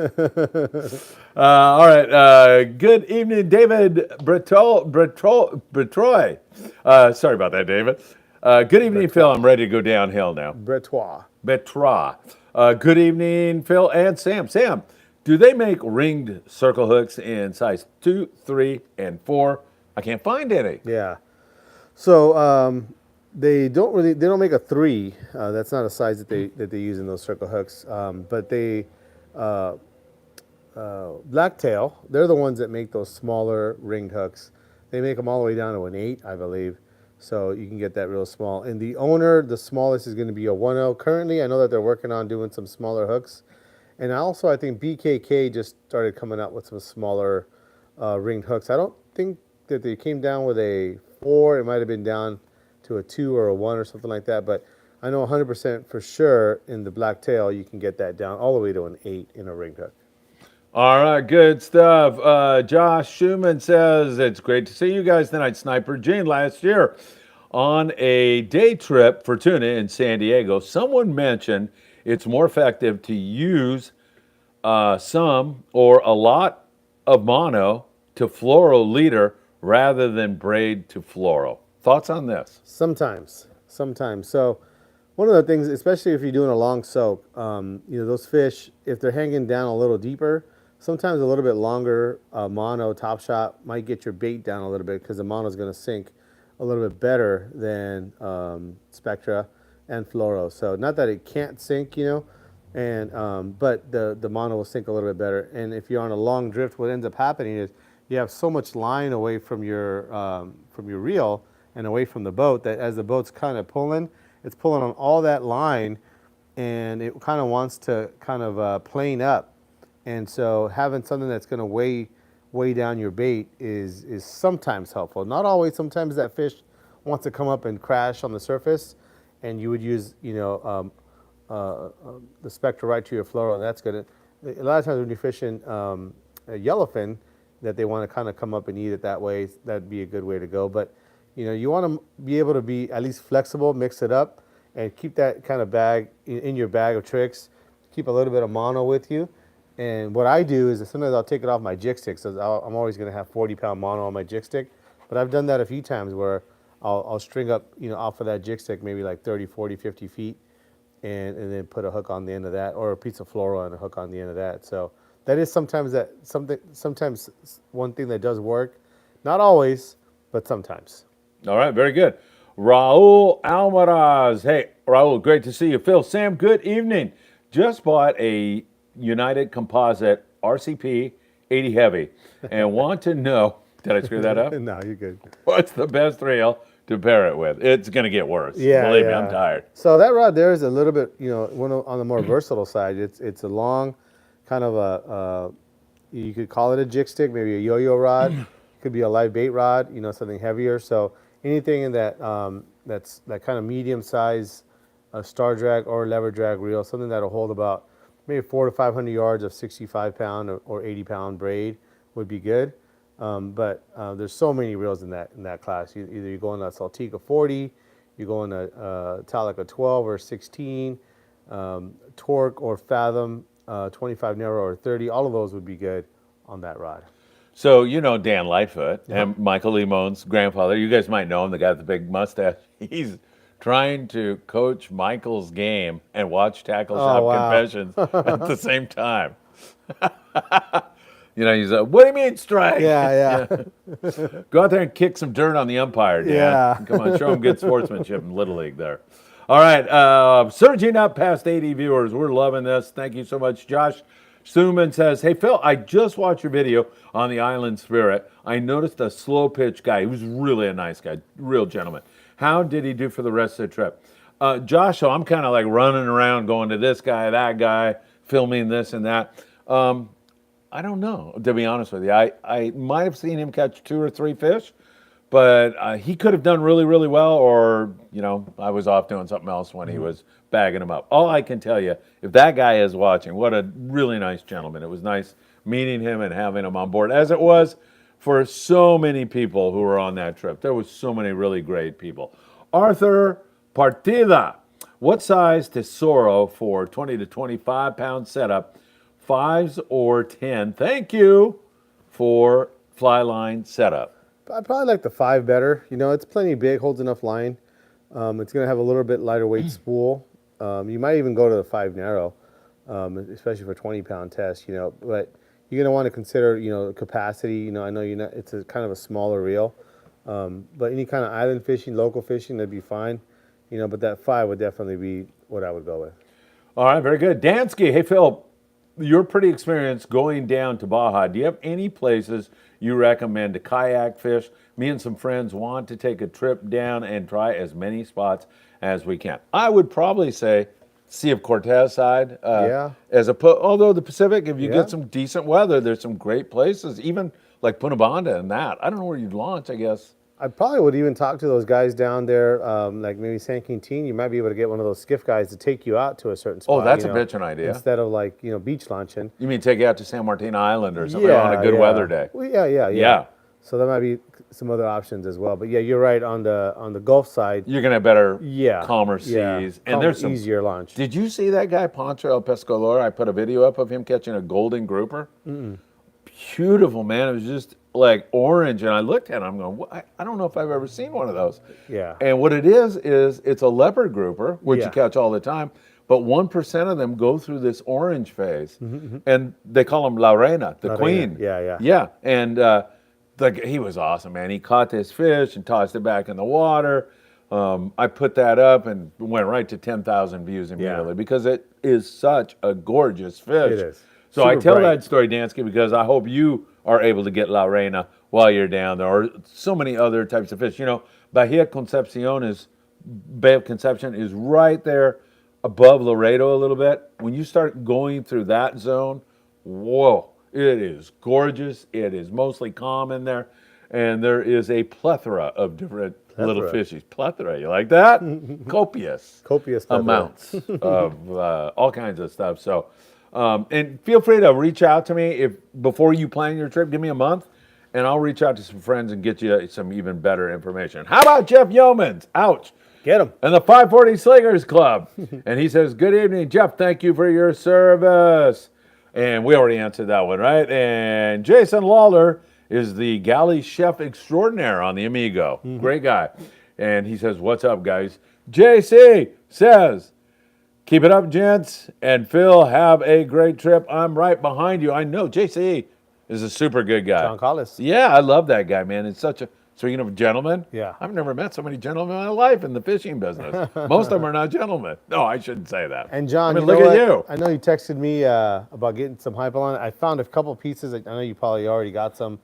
All right. Good evening, David Bretroy. Sorry about that, David. Good evening, Phil. I'm ready to go downhill now. Bretois. Good evening, Phil and Sam. Sam, do they make ringed circle hooks in size 2, 3, and 4? I can't find any. Yeah. So they don't make a 3. That's not a size that they use in those circle hooks. But they Blacktail, they're the ones that make those smaller ringed hooks. They make them all the way down to an 8, I believe. So you can get that real small. And the owner, the smallest is going to be a 1/0. Currently, I know that they're working on doing some smaller hooks. And also, I think BKK just started coming out with some smaller ringed hooks. I don't think that they came down with a 4. It might have been down to a 2 or a 1 or something like that. But I know 100% for sure in the Blacktail, you can get that down all the way to an 8 in a ringed hook. All right, good stuff. Josh Schumann says, it's great to see you guys tonight. Sniper Gene, last year on a day trip for tuna in San Diego, someone mentioned it's more effective to use some or a lot of mono to fluoro leader rather than braid to fluoro. Thoughts on this? Sometimes. So one of the things, especially if you're doing a long soak, those fish, if they're hanging down a little deeper, sometimes a little bit longer mono top shot might get your bait down a little bit because the mono is going to sink a little bit better than Spectra and fluoro. So not that it can't sink, and but the mono will sink a little bit better. And if you're on a long drift, what ends up happening is you have so much line away from your reel and away from the boat that as the boat's kind of pulling, it's pulling on all that line, and it kind of wants to kind of plane up. And so having something that's going to weigh down your bait is sometimes helpful. Not always. Sometimes that fish wants to come up and crash on the surface, and you would use the spectra right to your fluoro, and that's good. A lot of times when you're fishing a yellowfin, that they want to kind of come up and eat it that way, that'd be a good way to go. But you want to be able to be at least flexible, mix it up, and keep that kind of bag in your bag of tricks. Keep a little bit of mono with you. And what I do is sometimes I'll take it off my jig stick. So I'm always going to have 40-pound mono on my jig stick. But I've done that a few times where I'll string up, off of that jig stick maybe like 30, 40, 50 feet, and then put a hook on the end of that, or a piece of fluoro and a hook on the end of that. So that is sometimes one thing that does work. Not always, but sometimes. All right, very good. Raul Almaraz. Hey, Raul, great to see you. Phil, Sam, good evening. Just bought a United Composite RCP 80 Heavy and want to know, did I screw that up? No, you're good. What's the best reel to pair it with? It's going to get worse. Yeah, Believe me, I'm tired. So that rod there is a little bit, one on the more versatile side. It's a long, kind of you could call it a jig stick, maybe a yo-yo rod. It could be a live bait rod, something heavier. So anything in that that's that kind of medium size star drag or lever drag reel, something that'll hold about maybe 400 to 500 yards of 65-pound or 80-pound braid would be good. But there's so many reels in that class. Either you go in a Saltwater 40, you go in a Talica 12 or 16, Torre or Fathom 25 narrow or 30. All of those would be good on that rod. So, Dan Lightfoot and Michael Limone's grandfather. You guys might know him, the guy with the big mustache. He's trying to coach Michael's game and watch Tackle Shop Confessions at the same time. He's like, what do you mean strike? Yeah. Go out there and kick some dirt on the umpire, Dan. Yeah. Come on, show him good sportsmanship in Little League there. All right, surging up past 80 viewers. We're loving this. Thank you so much. Josh Suman says, hey, Phil, I just watched your video on the Island Spirit. I noticed a slow pitch guy. He was really a nice guy, real gentleman. How did he do for the rest of the trip? Josh, so I'm kind of like running around going to this guy, that guy, filming this and that. I don't know, to be honest with you. I might have seen him catch 2 or 3 fish, but he could have done really, really well, or, I was off doing something else when he was bagging them up. All I can tell you, if that guy is watching, what a really nice gentleman. It was nice meeting him and having him on board, as it was for so many people who were on that trip. There was so many really great people. Arthur Partida, what size tesoro for 20 to 25-pound setup? 5s or 10? Thank you for fly line setup. I probably like the 5 better. It's plenty big, holds enough line. It's going to have a little bit lighter weight spool. You might even go to the 5 narrow, especially for 20-pound test. But you're going to want to consider, capacity. I know it's a kind of a smaller reel, but any kind of island fishing, local fishing, that'd be fine. But that 5 would definitely be what I would go with. All right, very good. Dansky, hey Phil, you're pretty experienced going down to Baja. Do you have any places you recommend to kayak fish? Me and some friends want to take a trip down and try as many spots as we can. I would probably say Sea of Cortez side. Although the Pacific, if you get some decent weather, there's some great places, even like Punta Banda and that. I don't know where you'd launch, I guess. I probably would even talk to those guys down there, like maybe San Quintin. You might be able to get one of those skiff guys to take you out to a certain spot. Oh, that's a bitchin' idea. Instead of like, beach launching. You mean take you out to San Martin Island or something on a good weather day? Well, yeah. So there might be some other options as well. But yeah, you're right, on the Gulf side. You're going to have better, calmer seas. Yeah. And there's some easier launch. Did you see that guy, Poncho El Pescador? I put a video up of him catching a golden grouper. Beautiful, man. It was just like orange, and I looked at it, I'm going, I don't know if I've ever seen one of those. Yeah. And what it is it's a leopard grouper, which you catch all the time, but 1% of them go through this orange phase, and they call them La Reina, the queen. Yeah. And he was awesome, man. He caught this fish and tossed it back in the water. I put that up and went right to 10,000 views immediately because it is such a gorgeous fish. It is. So I Super tell bright. that story, Dansky, because I hope you are able to get La Reina while you're down there, or so many other types of fish. You know, Bay of Concepcion is right there above Laredo a little bit. When you start going through that zone, whoa, it is gorgeous. It is mostly calm in there, and there is a plethora of different little fishies. Plethora, you like that? Copious. Copious plethora. Amounts of all kinds of stuff. So, and feel free to reach out to me if before you plan your trip. Give me a month, and I'll reach out to some friends and get you some even better information. How about Jeff Yeomans? Ouch. Get him. And the 540 Slingers Club. And he says, good evening, Jeff. Thank you for your service. And we already answered that one, right? And Jason Lawler is the galley chef extraordinaire on the Amigo. Great guy. And he says, what's up, guys? JC says, keep it up, gents. And Phil, have a great trip. I'm right behind you. I know JC is a super good guy. John Collis. Yeah, I love that guy, man. It's such a, speaking of gentlemen, Yeah. I've never met so many gentlemen in my life in the fishing business. Most of them are not gentlemen. No, I shouldn't say that. And John, I mean, you know look what? at you. I know you texted me about getting some hype on it. I found a couple pieces. I know you probably already got some,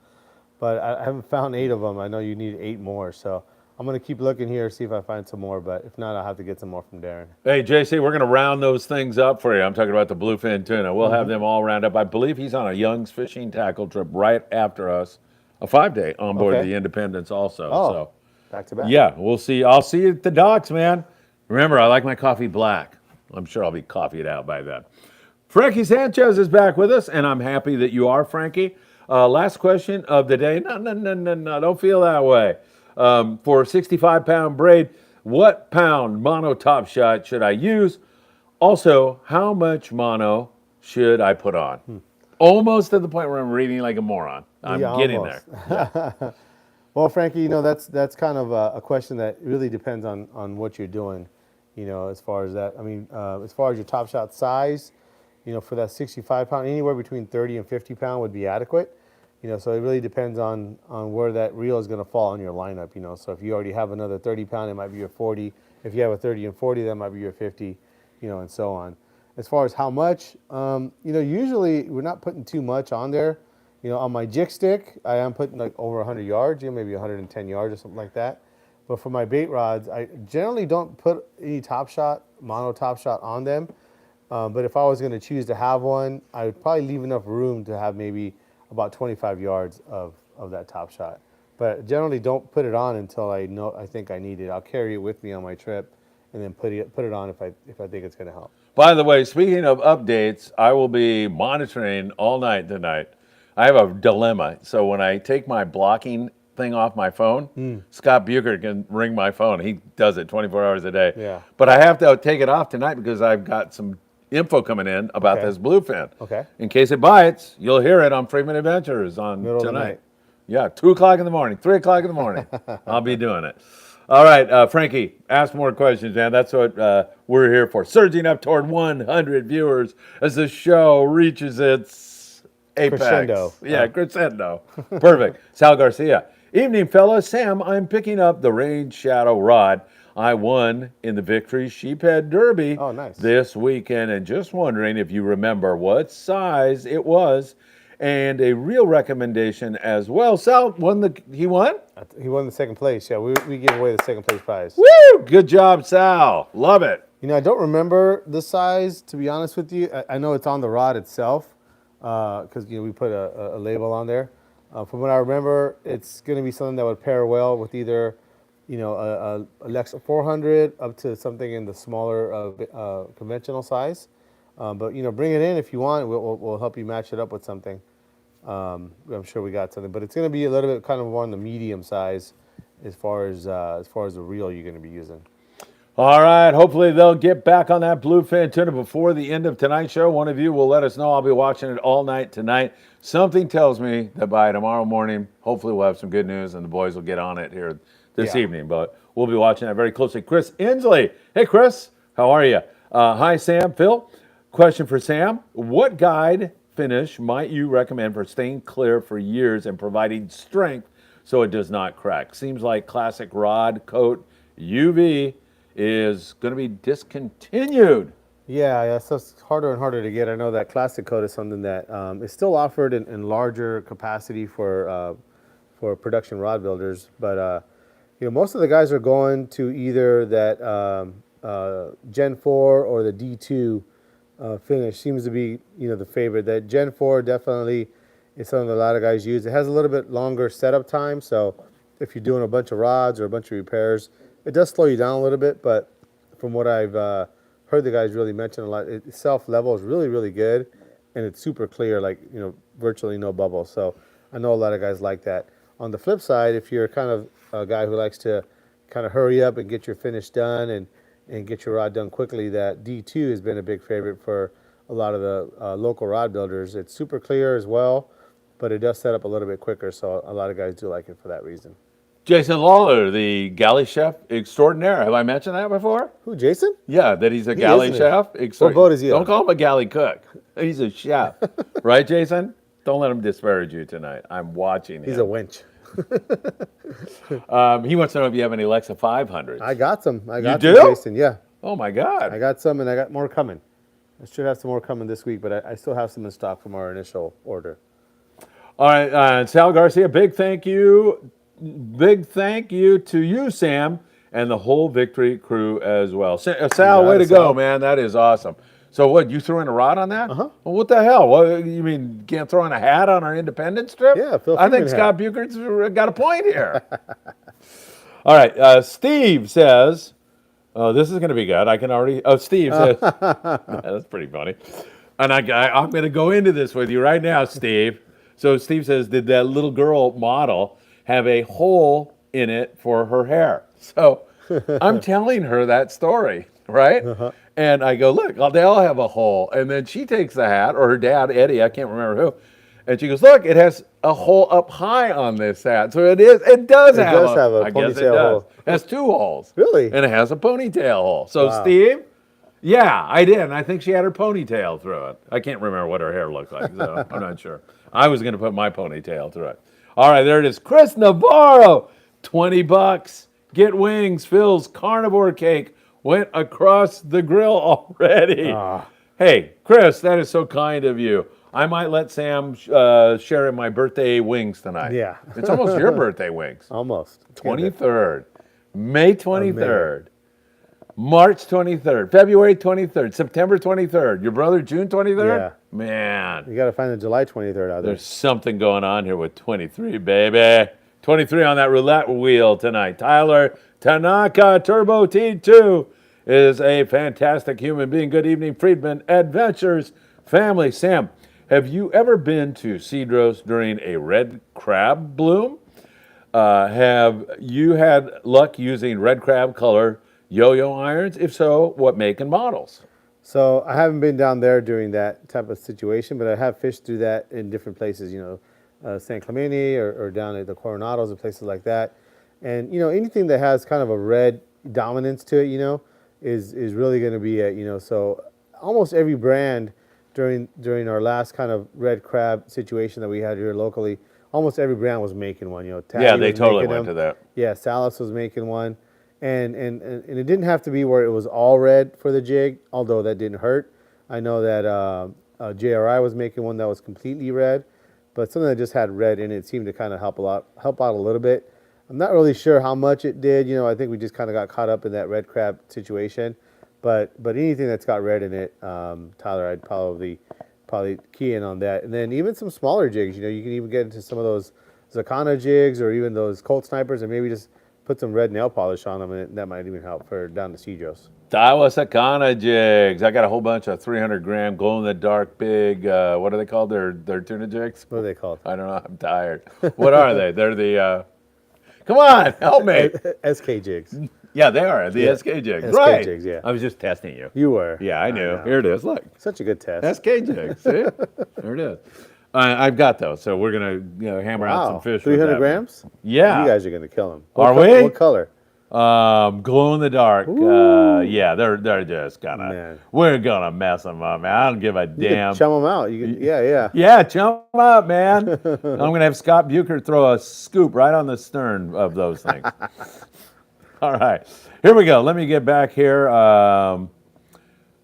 but I haven't found 8 of them. I know you need 8 more. So I'm going to keep looking here, see if I find some more. But if not, I'll have to get some more from Darren. Hey, JC, we're going to round those things up for you. I'm talking about the bluefin tuna. We'll have them all round up. I believe he's on a Young's Fishing Tackle trip right after us, a 5-day on board Okay. the Independence also. Oh, So, back to back. yeah, we'll see. I'll see you at the docks, man. Remember, I like my coffee black. I'm sure I'll be coffeeed out by then. Frankie Sanchez is back with us, and I'm happy that you are, Frankie. Last question of the day. No, don't feel that way. For a 65-pound braid, what pound mono top shot should I use? Also, how much mono should I put on? Almost to the point where I'm reading like a moron. I'm Yeah, getting almost. there. Well, Frankie, you know, that's kind of a question that really depends on what you're doing, you know, as far as that. I mean, as far as your top shot size, you know, for that 65-pound, anywhere between 30 and 50 pound would be adequate. You know, so it really depends on where that reel is going to fall in your lineup, you know. So if you already have another 30 pound, it might be your 40. If you have a 30 and 40, that might be your 50, you know, and so on. As far as how much, you know, usually we're not putting too much on there. You know, on my jig stick, I am putting like over 100 yards, you know, maybe 110 yards or something like that. But for my bait rods, I generally don't put any top shot, mono top shot on them. But if I was going to choose to have one, I would probably leave enough room to have maybe about 25 yards of that top shot. But generally don't put it on until I think I need it. I'll carry it with me on my trip and then put it on if I think it's going to help. By the way, speaking of updates, I will be monitoring all night tonight. I have a dilemma. So when I take my blocking thing off my phone, Scott Bucher can ring my phone. He does it 24 hours a day. Yeah. But I have to take it off tonight because I've got some info coming in about Okay. this bluefin. Okay. In case it bites, you'll hear it on Friedman Adventures on Middle of the tonight. night. Yeah, 2 o'clock in the morning, 3 o'clock in the morning. I'll be doing it. All right, Frankie, ask more questions, man. That's what we're here for. Surging up toward 100 viewers as the show reaches its apex. Crescendo. Yeah, crescendo. Perfect. Sal Garcia. Evening, fellas. Sam, I'm picking up the Rain Shadow rod I won in the Victory Sheephead Derby Oh, nice. this weekend, and just wondering if you remember what size it was, and a real recommendation as well. Sal he won? He won the second place. Yeah, we give away the second place prize. Woo! Good job, Sal. Love it. You know, I don't remember the size, to be honest with you. I know it's on the rod itself because, you know, we put a label on there. From what I remember, it's going to be something that would pair well with either, you know, a Lexa 400 up to something in the smaller conventional size. But, you know, bring it in if you want. We'll help you match it up with something. I'm sure we got something. But it's going to be a little bit kind of more on the medium size as far as the reel you're going to be using. All right. Hopefully they'll get back on that bluefin tuna before the end of tonight's show. One of you will let us know. I'll be watching it all night tonight. Something tells me that by tomorrow morning, hopefully we'll have some good news and the boys will get on it here this evening. But we'll be watching that very closely. Chris Inslee. Hey, Chris. How are you? Hi, Sam. Phil. Question for Sam. What guide finish might you recommend for staying clear for years and providing strength so it does not crack? Seems like classic rod coat UV is going to be discontinued. Yeah, so it's harder and harder to get. I know that classic coat is something that is still offered in larger capacity for production rod builders, but most of the guys are going to either that Gen 4 or the D2 finish. Seems to be the favorite. That Gen 4 definitely is something that a lot of guys use. It has a little bit longer setup time, so if you're doing a bunch of rods or a bunch of repairs, it does slow you down a little bit. But from what I've heard the guys really mention a lot, self level is really, really good, and it's super clear, like virtually no bubbles. So I know a lot of guys like that. On the flip side, if you're kind of a guy who likes to kind of hurry up and get your finish done and get your rod done quickly, that D2 has been a big favorite for a lot of the local rod builders. It's super clear as well, but it does set up a little bit quicker, so a lot of guys do like it for that reason. Jason Lawler, the galley chef extraordinaire. Have I mentioned that before? Who, Jason? Yeah, that he's a galley chef. What boat is he on? Don't call him a galley cook. He's a chef. Right, Jason? Don't let him disparage you tonight. I'm watching him. He's a winch. He wants to know if you have any Alexa 500s. I got some. You do? Jason, yeah. Oh, my God. I got some, and I got more coming. I should have some more coming this week, but I still have some in stock from our initial order. All right, Sal Garcia, big thank you to you, Sam, and the whole Victory crew as well. Sal, way to go, man. That is awesome. So what, you threw in a rod on that? Uh-huh. Well, what the hell? What, you mean you can't throw in a hat on our Independence trip? Yeah, Phil I think Frieman Scott Buchert's got a point here. All right, Steve says, oh, this is going to be good. I can already, Steve says, that's pretty funny. And I'm going to go into this with you right now, Steve. So Steve says, did that little girl model have a hole in it for her hair? So I'm telling her that story, right? Uh-huh. And I go, look, they all have a hole. And then she takes the hat, or her dad, Eddie, I can't remember who, and she goes, look, it has a hole up high on this hat. So it does have a ponytail hole. It has two holes. Really? And it has a ponytail hole. So wow. Steve, yeah, I did. And I think she had her ponytail through it. I can't remember what her hair looked like, so I'm not sure. I was going to put my ponytail through it. All right, there it is. Chris Navarro, $20. Get wings. Phil's carnivore cake went across the grill already. Hey, Chris, that is so kind of you. I might let Sam share in my birthday wings tonight. Yeah. It's almost your birthday wings. Almost. 23rd, May 23rd, March 23rd, February 23rd, September 23rd. Your brother, June 23rd? Yeah. Man. You got to find the July 23rd out there. There's something going on here with 23, baby. 23 on that roulette wheel tonight. Tyler Tanaka, Turbo T2, is a fantastic human being. Good evening, Friedman Adventures family. Sam, have you ever been to Cedros during a red crab bloom? Have you had luck using red crab color yo-yo irons? If so, what make and models? So I haven't been down there during that type of situation, but I have fished through that in different places, San Clemente or down at the Coronados and places like that. And, anything that has kind of a red dominance to it, is really going to be so almost every brand during our last kind of red crab situation that we had here locally, almost every brand was making one, Taddy yeah, they totally went to that. Yeah, Salas was making one. And it didn't have to be where it was all red for the jig, although that didn't hurt. I know that JRI was making one that was completely red, but something that just had red in it seemed to kind of help out a little bit. I'm not really sure how much it did. I think we just kind of got caught up in that red crab situation. But anything that's got red in it, Tyler, I'd probably key in on that. And then even some smaller jigs. You can even get into some of those Zakana jigs or even those Colt Snipers, and maybe just put some red nail polish on them, and that might even help for down to Cedros. Sakana jigs. I got a whole bunch of 300-gram glow-in-the-dark big, what are they called? They're tuna jigs? What are they called? I don't know. I'm tired. What are they? They're the, come on, help me. SK jigs. Yeah, they are. The SK jigs. SK right. jigs, yeah. I was just testing you. You were. Yeah, I knew. Here it is. Look. Such a good test. SK jigs. See? There it is. I've got those, so we're going to hammer out some fish. 300 grams? Yeah. You guys are going to kill them. Are we? What color? Glow in the dark. Yeah, they're just we're gonna mess them up, man. I don't give a damn. Chum them out. Yeah, chum them up, man. I'm gonna have Scott Bucher throw a scoop right on the stern of those things. All right, here we go. Let me get back here.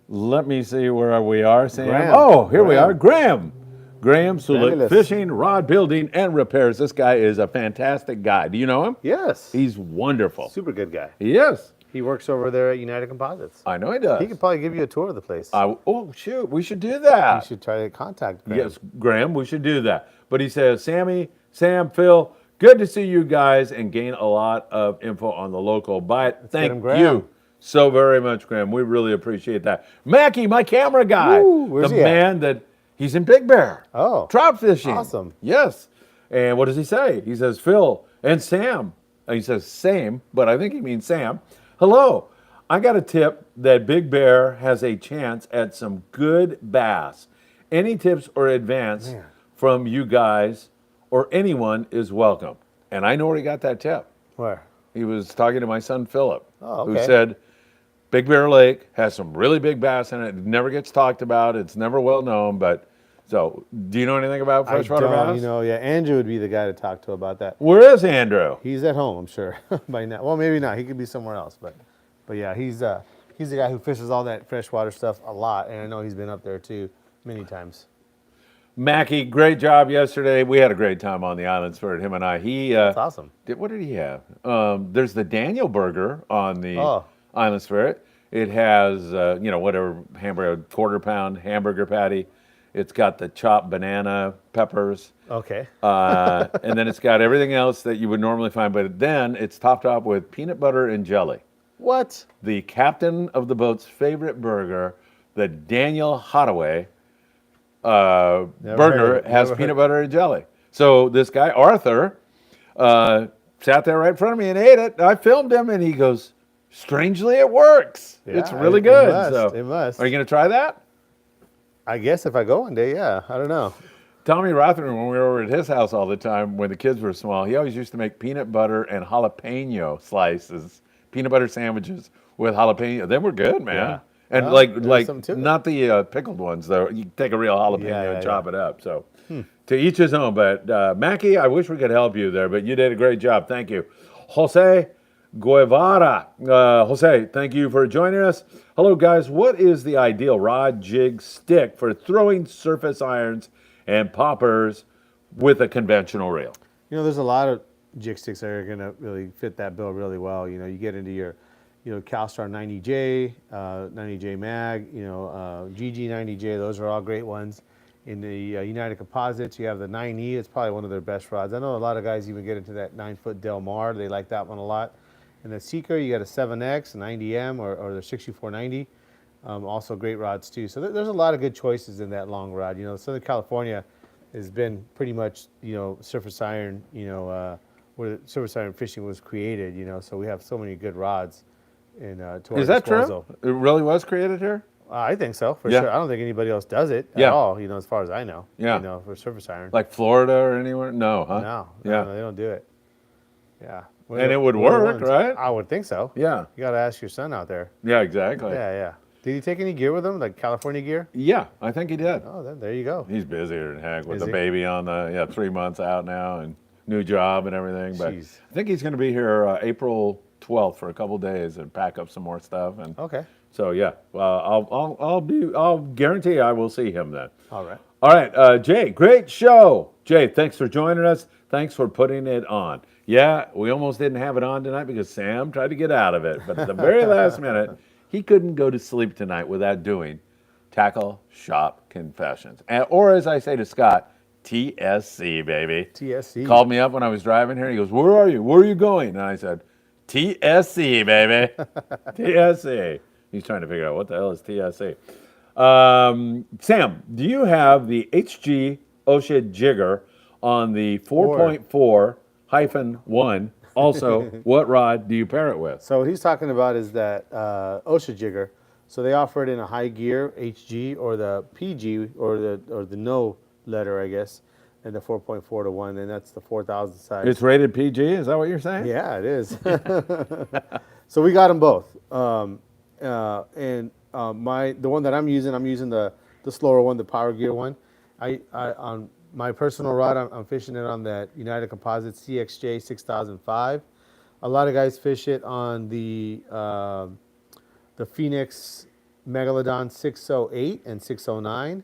Let me see where we are, Sam. Graham. Oh, here we are. Graham. Graham Sulik, Fabulous. Fishing, Rod Building, and Repairs. This guy is a fantastic guy. Do you know him? Yes. He's wonderful. Super good guy. He is. He works over there at United Composites. I know he does. He could probably give you a tour of the place. Oh, shoot. We should do that. You should try to contact Graham. Yes, Graham, we should do that. But he says, Sam, Phil, good to see you guys and gain a lot of info on the local bite. Thank him, Graham. you so very much, Graham. We really appreciate that. Mackie, my camera guy. Woo, where's the he at? man that he's in Big Bear. Oh. Trout fishing. Awesome. Yes. And what does he say? He says, Phil and Sam. He says same, but I think he means Sam. Hello. I got a tip that Big Bear has a chance at some good bass. Any tips or advance from you guys or anyone is welcome. And I know where he got that tip. Where? He was talking to my son Philip, Oh, who okay. said Big Bear Lake has some really big bass in it. It never gets talked about. It's never well known. But so, do you know anything about freshwater I don't, bass? yeah, Andrew would be the guy to talk to about that. Where is Andrew? He's at home, I'm sure, by now. Well, maybe not. He could be somewhere else, but yeah, he's the guy who fishes all that freshwater stuff a lot, and I know he's been up there too many times. Mackie, great job yesterday. We had a great time on the Island Spirit, him and I. That's awesome. What did he have? There's the Daniel burger on the Oh. Island Spirit. It has, whatever hamburger, quarter pound hamburger patty. It's got the chopped banana peppers. Okay. And then it's got everything else that you would normally find. But then it's topped off with peanut butter and jelly. What? The captain of the boat's favorite burger, the Daniel Hadaway burger, has peanut butter and jelly. So this guy, Arthur, sat there right in front of me and ate it. I filmed him and he goes, strangely, it works. Yeah, it's really good. It must. Are you going to try that? I guess if I go one day, yeah. I don't know. Tommy Rotherham, when we were over at his house all the time when the kids were small, he always used to make peanut butter and jalapeno slices, peanut butter sandwiches with jalapeno. They were good, man. Yeah. And Well, like there's something to it. not the pickled ones though. You take a real jalapeno Yeah, and chop it up. So to each his own. But Mackie, I wish we could help you there, but you did a great job. Thank you, Jose Guevara. Jose, thank you for joining us. Hello, guys. What is the ideal rod, jig, stick for throwing surface irons and poppers with a conventional reel? There's a lot of jig sticks that are going to really fit that bill really well. You get into your, CalStar 90J, 90J Mag, GG 90J. Those are all great ones. In the United Composites, you have the 9E. It's probably one of their best rods. I know a lot of guys even get into that 9-foot Del Mar. They like that one a lot. And the Seeker, you got a 7X, 90M, or the 6490. Also great rods too. So there's a lot of good choices in that long rod. Southern California has been pretty much, surface iron, where surface iron fishing was created, so we have so many good rods to our Is that disposal. true? It really was created here? I think so, for Yeah. sure. I don't think anybody else does it at Yeah. all, as far as I know. Yeah. For surface iron. Like Florida or anywhere? No, huh? No, Yeah. they don't do it. Yeah. And it would work, right? I would think so. Yeah. You got to ask your son out there. Yeah, exactly. Yeah. Did he take any gear with him, like California gear? Yeah, I think he did. Oh, then there you go. He's busier than heck with Is the he? baby on 3 months out now and new job and everything. But Jeez. I think he's going to be here April 12th for a couple days and pack up some more stuff. And Okay. so yeah, I'll guarantee I will see him then. All right. All right, Jay, great show. Jay, thanks for joining us. Thanks for putting it on. Yeah, we almost didn't have it on tonight because Sam tried to get out of it. But at the very last minute, he couldn't go to sleep tonight without doing Tackle Shop Confessions. Or as I say to Scott, TSC, baby. TSC. Called me up when I was driving here. He goes, where are you? Where are you going? And I said, TSC, baby. TSC. He's trying to figure out what the hell is TSC. Sam, do you have the HG OSHA jigger on the 4.4-1? Also, what rod do you pair it with? So what he's talking about is that OSHA jigger. So they offer it in a high gear HG or the PG or the no letter, I guess, and the 4.4-1, and that's the 4,000 size. It's rated PG. Is that what you're saying? Yeah, it is. So we got them both. The one that I'm using the slower one, the Power Gear one. I on my personal rod, I'm fishing it on that United Composites CXJ 6005. A lot of guys fish it on the Phoenix Megalodon 608 and 609.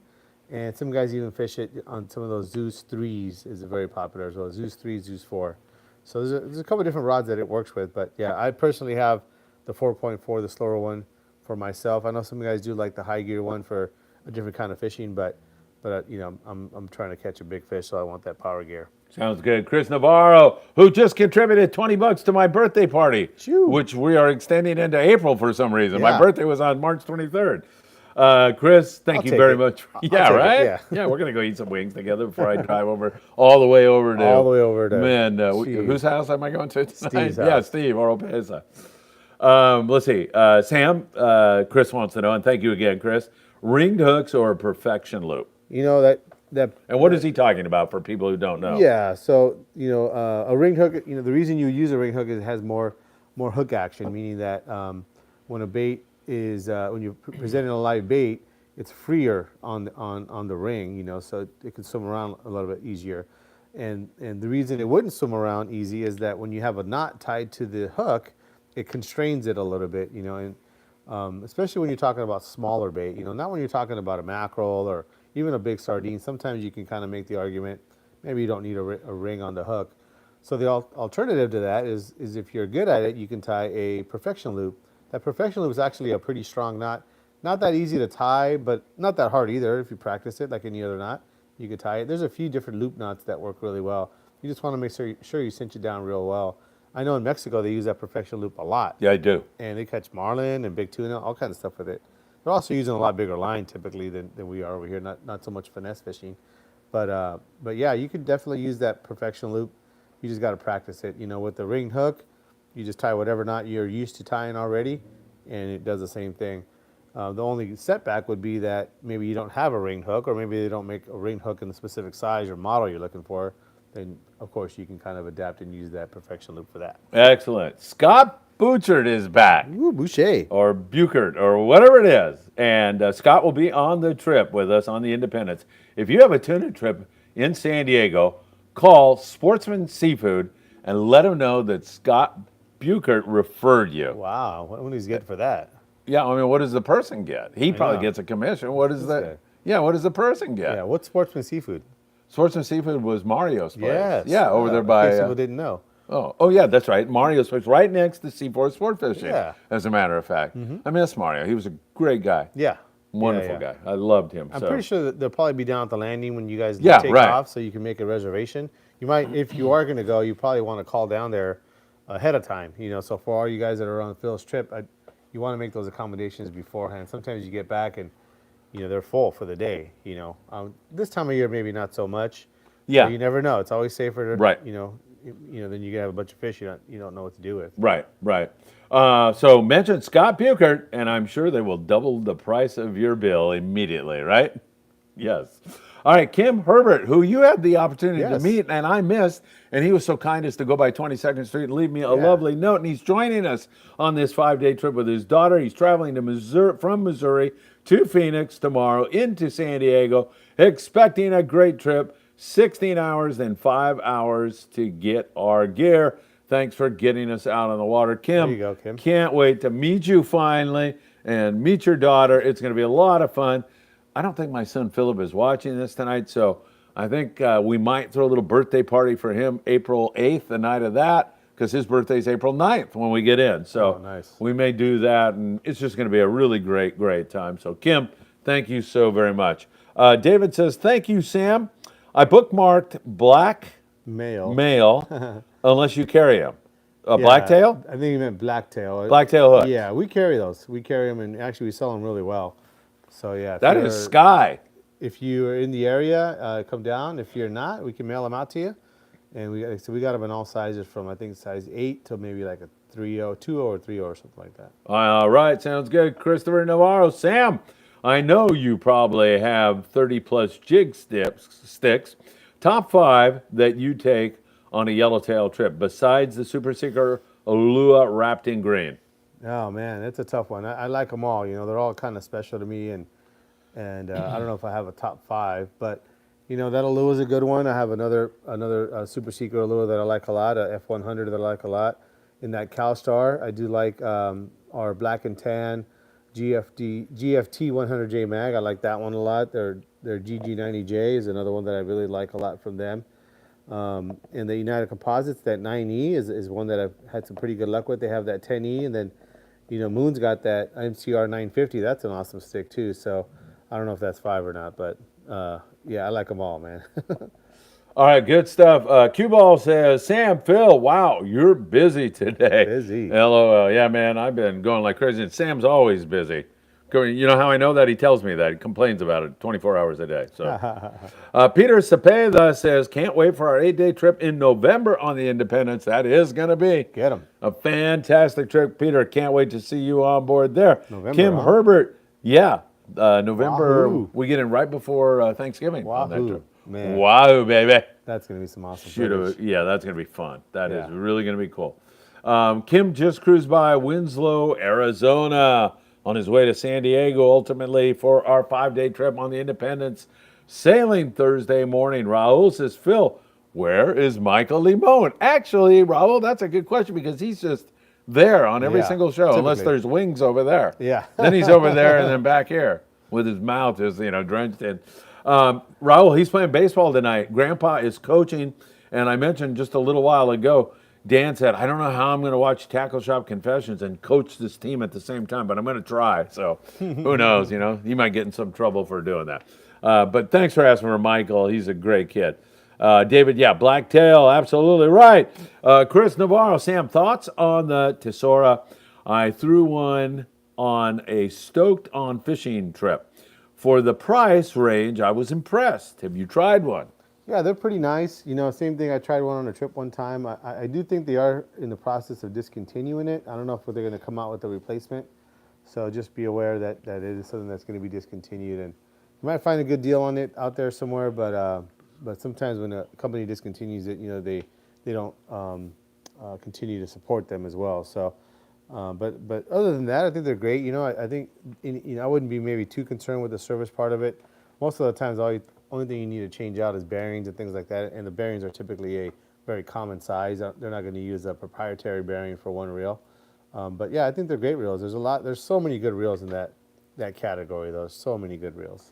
And some guys even fish it on some of those Zeus 3s is very popular as well. Zeus 3, Zeus 4. So there's a couple different rods that it works with. But yeah, I personally have the 4.4, the slower one for myself. I know some guys do like the high gear one for a different kind of fishing, but you know, I'm trying to catch a big fish, so I want that power gear. Sounds good. Chris Navarro, who just contributed $20 to my birthday party, Shoo. which we are extending into April for some reason. My Yeah. birthday was on March 23rd. Chris, thank I'll you take very it. much. I'll Yeah, take it, right? yeah. Yeah, we're going to go eat some wings together before I drive all the way over to. All the way over to Man, Steve. whose house am I going to tonight? Steve's Yeah, house. Steve, Oropesa. Let's see. Sam, Chris wants to know, and thank you again, Chris. Ringed hooks or perfection loop? You know that And what is he talking about for people who don't know? Yeah, so you know, a ring hook. You know, the reason you use a ring hook is it has more hook action, meaning that when a bait is when you're presenting a live bait, it's freer on the ring. You know, so it can swim around a little bit easier. And the reason it wouldn't swim around easy is that when you have a knot tied to the hook, it constrains it a little bit. You know, and especially when you're talking about smaller bait. You know, not when you're talking about a mackerel or even a big sardine. Sometimes you can kind of make the argument, maybe you don't need a ring on the hook. So the alternative to that is if you're good at it, you can tie a perfection loop. That perfection loop is actually a pretty strong knot. Not that easy to tie, but not that hard either if you practice it like any other knot. You could tie it. There's a few different loop knots that work really well. You just want to make sure you cinch it down real well. I know in Mexico they use that perfection loop a lot. Yeah, I do. And they catch marlin and big tuna, all kinds of stuff with it. They're also using a lot bigger line typically than we are over here. Not so much finesse fishing, but yeah, you can definitely use that perfection loop. You just got to practice it. You know, with the ringed hook, you just tie whatever knot you're used to tying already, and it does the same thing. The only setback would be that maybe you don't have a ringed hook, or maybe they don't make a ringed hook in the specific size or model you're looking for. Then of course you can kind of adapt and use that perfection loop for that. Excellent. Scott Bouchard is back. Ooh, Boucher. Or Buchert, or whatever it is. And Scott will be on the trip with us on the Independence. If you have a tuna trip in San Diego, call Sportsman Seafood and let them know that Scott Buchert referred you. Wow, what does he get for that? Yeah, I mean, what does the person get? He probably know. gets a commission. What is This that? guy. Yeah, what does the person get? Yeah, what's Sportsman Seafood? Sportsman Seafood was Mario's place. Yes. Yeah, over there in by. case people didn't know. Oh, yeah, that's right. Mario's place, right next to C4 Sportfishing. Yeah. As a matter of fact, I miss Mario. He was a great guy. Yeah. Wonderful Yeah. guy. I loved him. I'm so. pretty sure that they'll probably be down at the landing when you guys Yeah, take right. off, so you can make a reservation. You might, if you are going to go, you probably want to call down there ahead of time. You know, so for all you guys that are on Phil's trip, you want to make those accommodations beforehand. Sometimes you get back and you know they're full for the day. You know, this time of year maybe not so much. Yeah. But you never know. It's always safer to, Right. You know, then you can have a bunch of fish you don't know what to do with. Right. So mention Scott Buchert, and I'm sure they will double the price of your bill immediately, right? Yes. All right, Kim Herbert, who you had the opportunity to Yes. meet and I missed, and he was so kind as to go by 22nd Street and leave me a Yeah. lovely note, and he's joining us on this 5-day trip with his daughter. He's traveling to Missouri, from Missouri to Phoenix tomorrow into San Diego, expecting a great trip. 16 hours and 5 hours to get our gear. Thanks for getting us out on the water. Kim, There you go, Kim. can't wait to meet you finally and meet your daughter. It's going to be a lot of fun. I don't think my son Philip is watching this tonight, so I think we might throw a little birthday party for him April 8th, the night of that, because his birthday's April 9th when we get in. So Oh, nice. we may do that, and it's just going to be a really great, great time. So Kim, thank you so very much. David says, thank you, Sam. I bookmarked black male unless you carry him. A blacktail? I think you meant blacktail. Blacktail hook. Yeah, we carry those. We carry them, and actually we sell them really well. So yeah, That is sky. If you are in the area, come down. If you're not, we can mail them out to you. And we got them in all sizes from I think size 8 to maybe like a 3.0, 2.0 or 3.0 or something like that. All right, sounds good. Christopher Navarro. Sam, I know you probably have 30 plus jig sticks. Top 5 that you take on a yellowtail trip besides the Super Seeker Ulua wrapped in green. Oh man, that's a tough one. I like them all. You know, they're all kind of special to me, and I don't know if I have a top 5, but you know that Ulua is a good one. I have another Super Seeker Ulua that I like a lot, a F100 that I like a lot. in that CalStar. I do like our black and tan GFT 100J mag. I like that one a lot. Their GG90J is another one that I really like a lot from them. And the United Composites, that 9E is one that I've had some pretty good luck with. They have that 10E, and then, Moon's got that MCR 950. That's an awesome stick too. So I don't know if that's 5 or not, but yeah, I like them all, man. All right, good stuff. Cue Ball says, Sam, Phil, wow, you're busy today. Busy. LOL. Yeah, man, I've been going like crazy. And Sam's always busy. You know how I know that? He tells me that. He complains about it 24 hours a day. So, Peter Cepeda says, can't wait for our 8-day trip in November on the Independence. That is going to be Get them. a fantastic trip. Peter, can't wait to see you on board there. November, Kim Herbert, yeah, November. Wahoo. We get in right before Thanksgiving on that Wahoo, trip. man. Wahoo, baby. That's going to be some awesome footage. Yeah, that's going to be fun. That is Yeah. really going to be cool. Kim just cruised by Winslow, Arizona, on his way to San Diego, ultimately, for our 5-day trip on the Independence, sailing Thursday morning. Raul says, Phil, where is Michael Limon? Actually, Raul, that's a good question because he's just there on every Yeah, single show, unless typically. there's wings over there. Yeah. Then he's over there and then back here with his mouth just, drenched in. Raul, he's playing baseball tonight. Grandpa is coaching, and I mentioned just a little while ago, Dan said, I don't know how I'm going to watch Tackle Shop Confessions and coach this team at the same time, but I'm going to try. So who knows, you might get in some trouble for doing that. But thanks for asking for Michael. He's a great kid. David, yeah, blacktail, absolutely right. Chris Navarro, Sam, thoughts on the Tesora? I threw one on a stoked on fishing trip. For the price range, I was impressed. Have you tried one? Yeah, they're pretty nice. Same thing. I tried one on a trip one time. I do think they are in the process of discontinuing it. I don't know if they're going to come out with a replacement. So just be aware that it is something that's going to be discontinued. And you might find a good deal on it out there somewhere, but sometimes when a company discontinues it, they don't continue to support them as well. So, but other than that, I think they're great. I think I wouldn't be maybe too concerned with the service part of it. Most of the times, only thing you need to change out is bearings and things like that, and the bearings are typically a very common size. They're not going to use a proprietary bearing for one reel. But yeah, I think they're great reels. There's so many good reels in that category, though. So many good reels.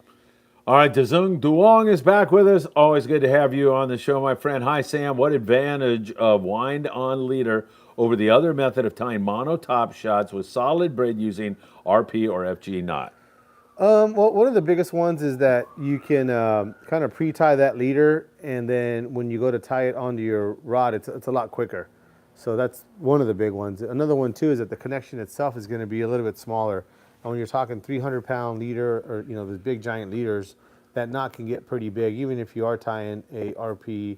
All right, Dazung Duong is back with us. Always good to have you on the show, my friend. Hi, Sam. What advantage of wind on leader over the other method of tying mono top shots with solid braid using RP or FG knot? Well, one of the biggest ones is that you can kind of pre-tie that leader, and then when you go to tie it onto your rod, it's a lot quicker. So that's one of the big ones. Another one too is that the connection itself is going to be a little bit smaller. And when you're talking 300-pound leader, or those big giant leaders, that knot can get pretty big, even if you are tying a RP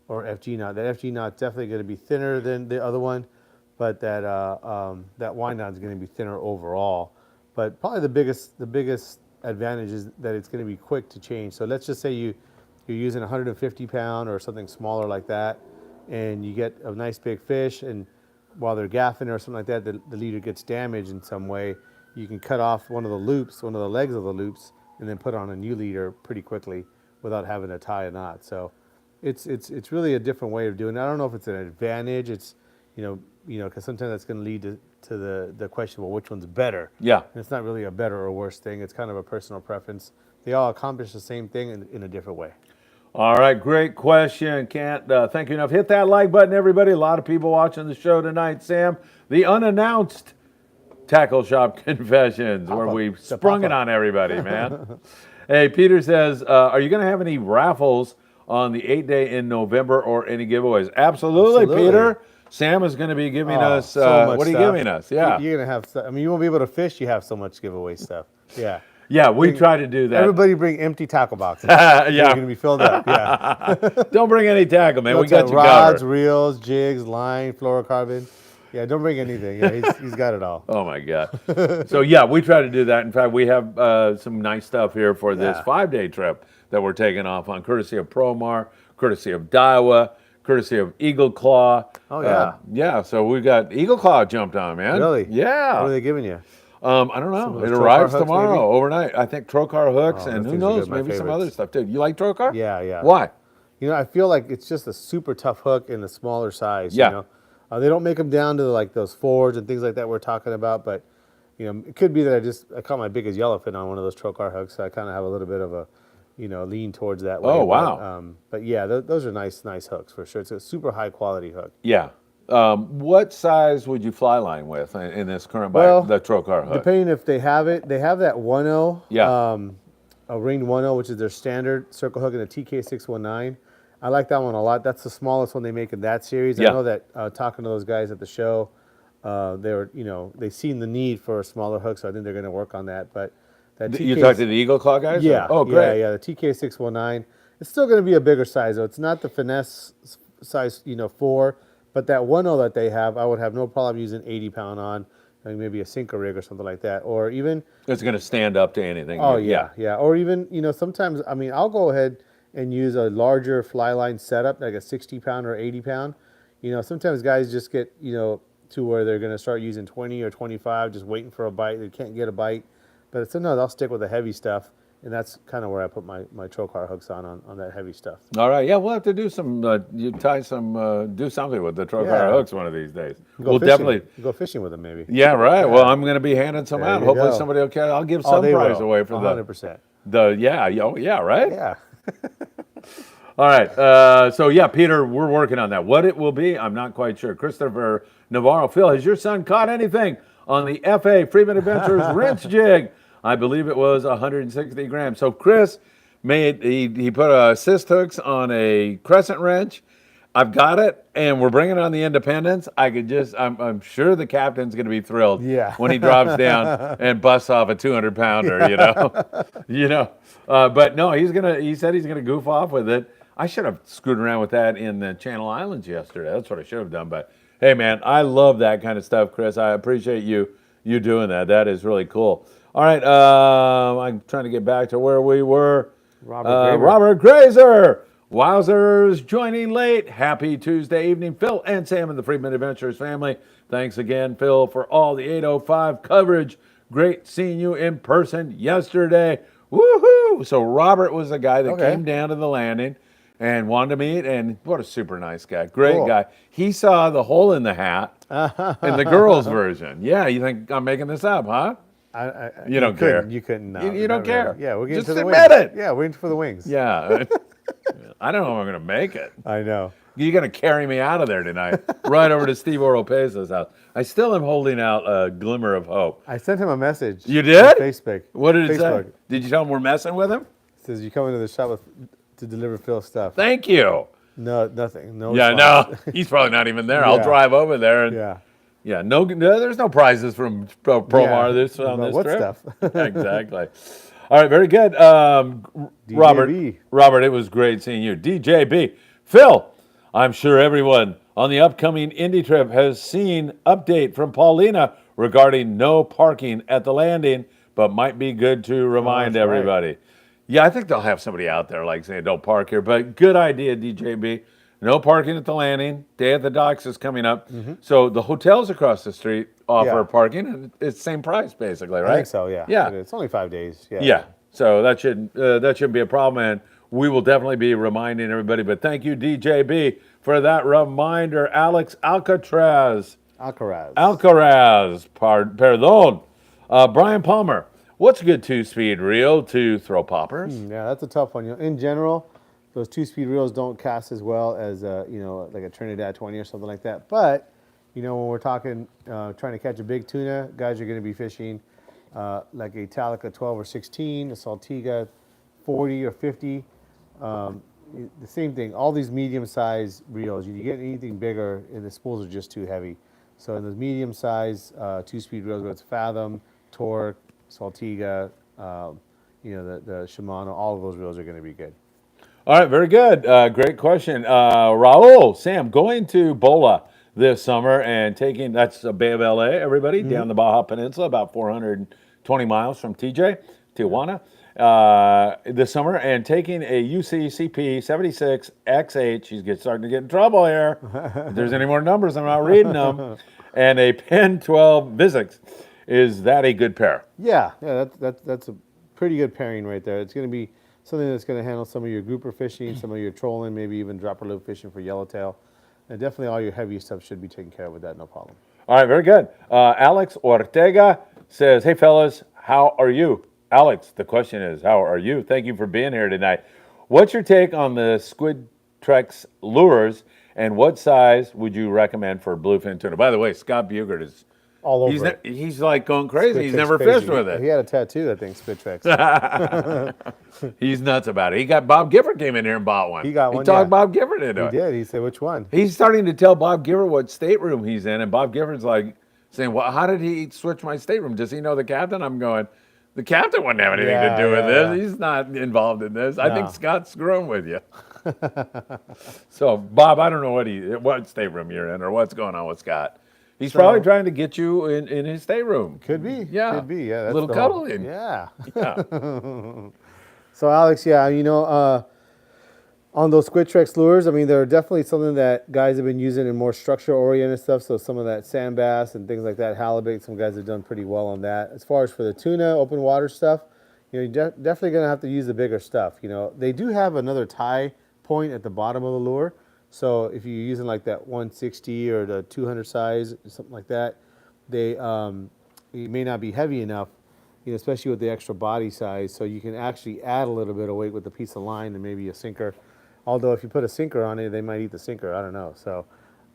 or FG knot. That FG knot's definitely going to be thinner than the other one, but that wind knot is going to be thinner overall. But probably the biggest advantage is that it's going to be quick to change. So let's just say you're using 150-pound or something smaller like that, and you get a nice big fish, and while they're gaffing or something like that, the leader gets damaged in some way. You can cut off one of the legs of the loops, and then put on a new leader pretty quickly without having to tie a knot. So it's really a different way of doing it. I don't know if it's an advantage. It's because sometimes that's going to lead to the question, well, which one's better? Yeah. And it's not really a better or worse thing. It's kind of a personal preference. They all accomplish the same thing in a different way. All right, great question. Can't thank you enough. Hit that like button, everybody. A lot of people watching the show tonight. Sam, the unannounced Tackle Shop Confessions, where we sprung it on everybody, man. Hey, Peter says, are you going to have any raffles on the 8-day in November or any giveaways? Absolutely, Peter. Sam is going to be giving us, so much what are you stuff. giving us? Yeah. You're going to have stuff. I mean, you won't be able to fish. You have so much giveaway stuff. Yeah. Yeah, we try to do that. Everybody bring empty tackle boxes. Yeah. They're going to be filled up. Yeah. Don't bring any tackle, man. We got you rods, covered. reels, jigs, line, fluorocarbon. Yeah, don't bring anything. Yeah, he's got it all. Oh, my God. So, yeah, we try to do that. In fact, we have some nice stuff here for this 5-day trip that we're taking off on, courtesy of Promar, courtesy of Daiwa, courtesy of Eagle Claw. Oh, yeah. Yeah, so we got Eagle Claw jumped on, man. Really? Yeah. What are they giving you? I don't know. It It arrives hooks, tomorrow, maybe? overnight. I think Trocar hooks, Oh, and those who things are knows, good, my maybe some favorites. other stuff, too. You like Trocar? Yeah. Why? I feel like it's just a super tough hook in the smaller size. Yeah. They don't make them down to like those forwards and things like that we're talking about, but it could be that I caught my biggest yellowfin on one of those trocar hooks, so I kind of have a little bit of a lean towards that way. Oh, wow. But yeah, those are nice hooks for sure. It's a super high quality hook. Yeah. What size would you fly line with in this current bite, Well, the trocar hook? Depending if they have it, they have that 1.0, Yeah. a ringed 1.0, which is their standard circle hook, and a TK619. I like that one a lot. That's the smallest one they make in that series. Yeah. I know that talking to those guys at the show, they've seen the need for a smaller hook, so I think they're going to work on that. But that You talked to the Eagle Claw guys? Yeah. Oh, great. Yeah. The TK619. It's still going to be a bigger size though. It's not the finesse size, 4, but that 1.0 that they have, I would have no problem using 80-pound on, like maybe a sinker rig or something like that, or even. It's going to stand up to anything. Oh yeah. Or even sometimes I'll go ahead and use a larger fly line setup, like a 60-pound or 80-pound. Sometimes guys just get to where they're going to start using 20 or 25, just waiting for a bite. They can't get a bite, but sometimes I'll stick with the heavy stuff, and that's kind of where I put my trocar hooks on that heavy stuff. All right. Yeah, we'll have to do some. Do something with the trocar hooks one of these days. We'll definitely go fishing with them maybe. Yeah, right. Yeah. Well, I'm going to be handing some out. Hopefully, go. somebody will carry. I'll give some prize away for 100%. Right. Yeah. All right. So, yeah, Peter, we're working on that. What it will be, I'm not quite sure. Christopher Navarro, Phil, has your son caught anything on the FA Friedman Adventures wrench jig? I believe it was 160 grams. So, Chris he put assist hooks on a crescent wrench. I've got it, and we're bringing it on the Independence. I'm sure the captain's going to be thrilled when he drops down and busts off a 200-pounder, But no, he said he's going to goof off with it. I should have screwed around with that in the Channel Islands yesterday. That's what I should have done. But hey, man, I love that kind of stuff, Chris. I appreciate you doing that. That is really cool. All right, I'm trying to get back to where we were. Robert Grazer. Wowzers joining late. Happy Tuesday evening, Phil and Sam and the Friedman Adventures family. Thanks again, Phil, for all the 805 coverage. Great seeing you in person yesterday. Woohoo! So Robert was the guy that came down to the landing and wanted to meet, and what a super nice guy. Great guy. He saw the hole in the hat in the girls' version. Yeah, you think I'm making this up, huh? You don't care. You couldn't. No, you don't care. Yeah, we're getting Just to the admit wings. it. Yeah, we're in for the wings. Yeah. I don't know if I'm going to make it. I know. You're going to carry me out of there tonight, right over to Steve Oropeza's house. I still am holding out a glimmer of hope. I sent him a message. You did? On Facebook. What did it say? Did you tell him we're messing with him? It says, you come into the shop to deliver Phil's stuff. Thank you. No, nothing. No. Yeah, no. He's probably not even there. I'll drive over there. And, no, there's no prizes from Promar on this trip. Stuff? Exactly. All right, very good. Robert, it was great seeing you. DJB. Phil, I'm sure everyone on the upcoming Indy trip has seen update from Paulina regarding no parking at the landing, but might be good to remind everybody. Right. Yeah, I think they'll have somebody out there like saying don't park here, but good idea, DJB. No parking at the landing. Day at the docks is coming up. Mm-hmm. So the hotels across the street offer parking, and it's the same price basically, right? I think so, yeah. Yeah. It's only 5 days. Yeah. So that shouldn't be a problem, and we will definitely be reminding everybody. But thank you, DJB, for that reminder. Alex Alcaraz. Pardon. Brian Palmer. What's a good 2-speed reel to throw poppers? Yeah, that's a tough one. In general, those 2-speed reels don't cast as well as like a Trinidad 20 or something like that. But when we're talking trying to catch a big tuna, guys are going to be fishing like a Talica 12 or 16, a Saltiga 40 or 50. The same thing. All these medium-sized reels, you get anything bigger, and the spools are just too heavy. So in those medium-sized 2-speed reels, whether it's Fathom, Torre, Saltiga, the Shimano, all of those reels are going to be good. All right, very good. Great question. Raul, Sam, going to Bola this summer and that's Bay of LA, everybody, down the Baja Peninsula, about 420 miles from Tijuana, this summer, and taking a UCCP 76 XH. He's starting to get in trouble here. If there's any more numbers, I'm not reading them. And a Pen 12 Vizix. Is that a good pair? Yeah, that's a pretty good pairing right there. It's going to be something that's going to handle some of your grouper fishing, some of your trolling, maybe even dropper loop fishing for yellowtail. And definitely all your heavy stuff should be taken care of with that, no problem. All right, very good. Alex Ortega says, "Hey fellas, how are you?" Alex, the question is, how are you? Thank you for being here tonight. What's your take on the Squid Trex lures, and what size would you recommend for bluefin tuna? By the way, Scott Bugert is All over it. he's like going crazy. Squid He's Trex never crazy. fished with He it. had a tattoo, I think, Squid Trex. He's nuts about it. He got Bob Gifford came in here and bought one. He got one, talked yeah. Bob Gifford into He it. did. He said, which one? He's starting to tell Bob Gifford what stateroom he's in, and Bob Gifford's like saying, "Well, how did he switch my stateroom? Does he know the captain?" I'm going, "The captain wouldn't have anything to do with this. Yeah. He's not involved in this. I think No. Scott's screwing with you." So, Bob, I don't know what stateroom you're in or what's going on with Scott. He's probably trying to get you in his stateroom. Could be. Yeah. Could be. Yeah. That's Little the whole- cuddling. Yeah. Yeah. So, Alex, yeah, on those Squid Trex lures, I mean, they're definitely something that guys have been using in more structure-oriented stuff. So some of that sand bass and things like that, halibut, some guys have done pretty well on that. As far as for the tuna, open water stuff, you're definitely going to have to use the bigger stuff. They do have another tie point at the bottom of the lure. So if you're using like that 160 or the 200 size, something like that, it may not be heavy enough, especially with the extra body size. So you can actually add a little bit of weight with a piece of line and maybe a sinker. Although if you put a sinker on it, they might eat the sinker. I don't know. So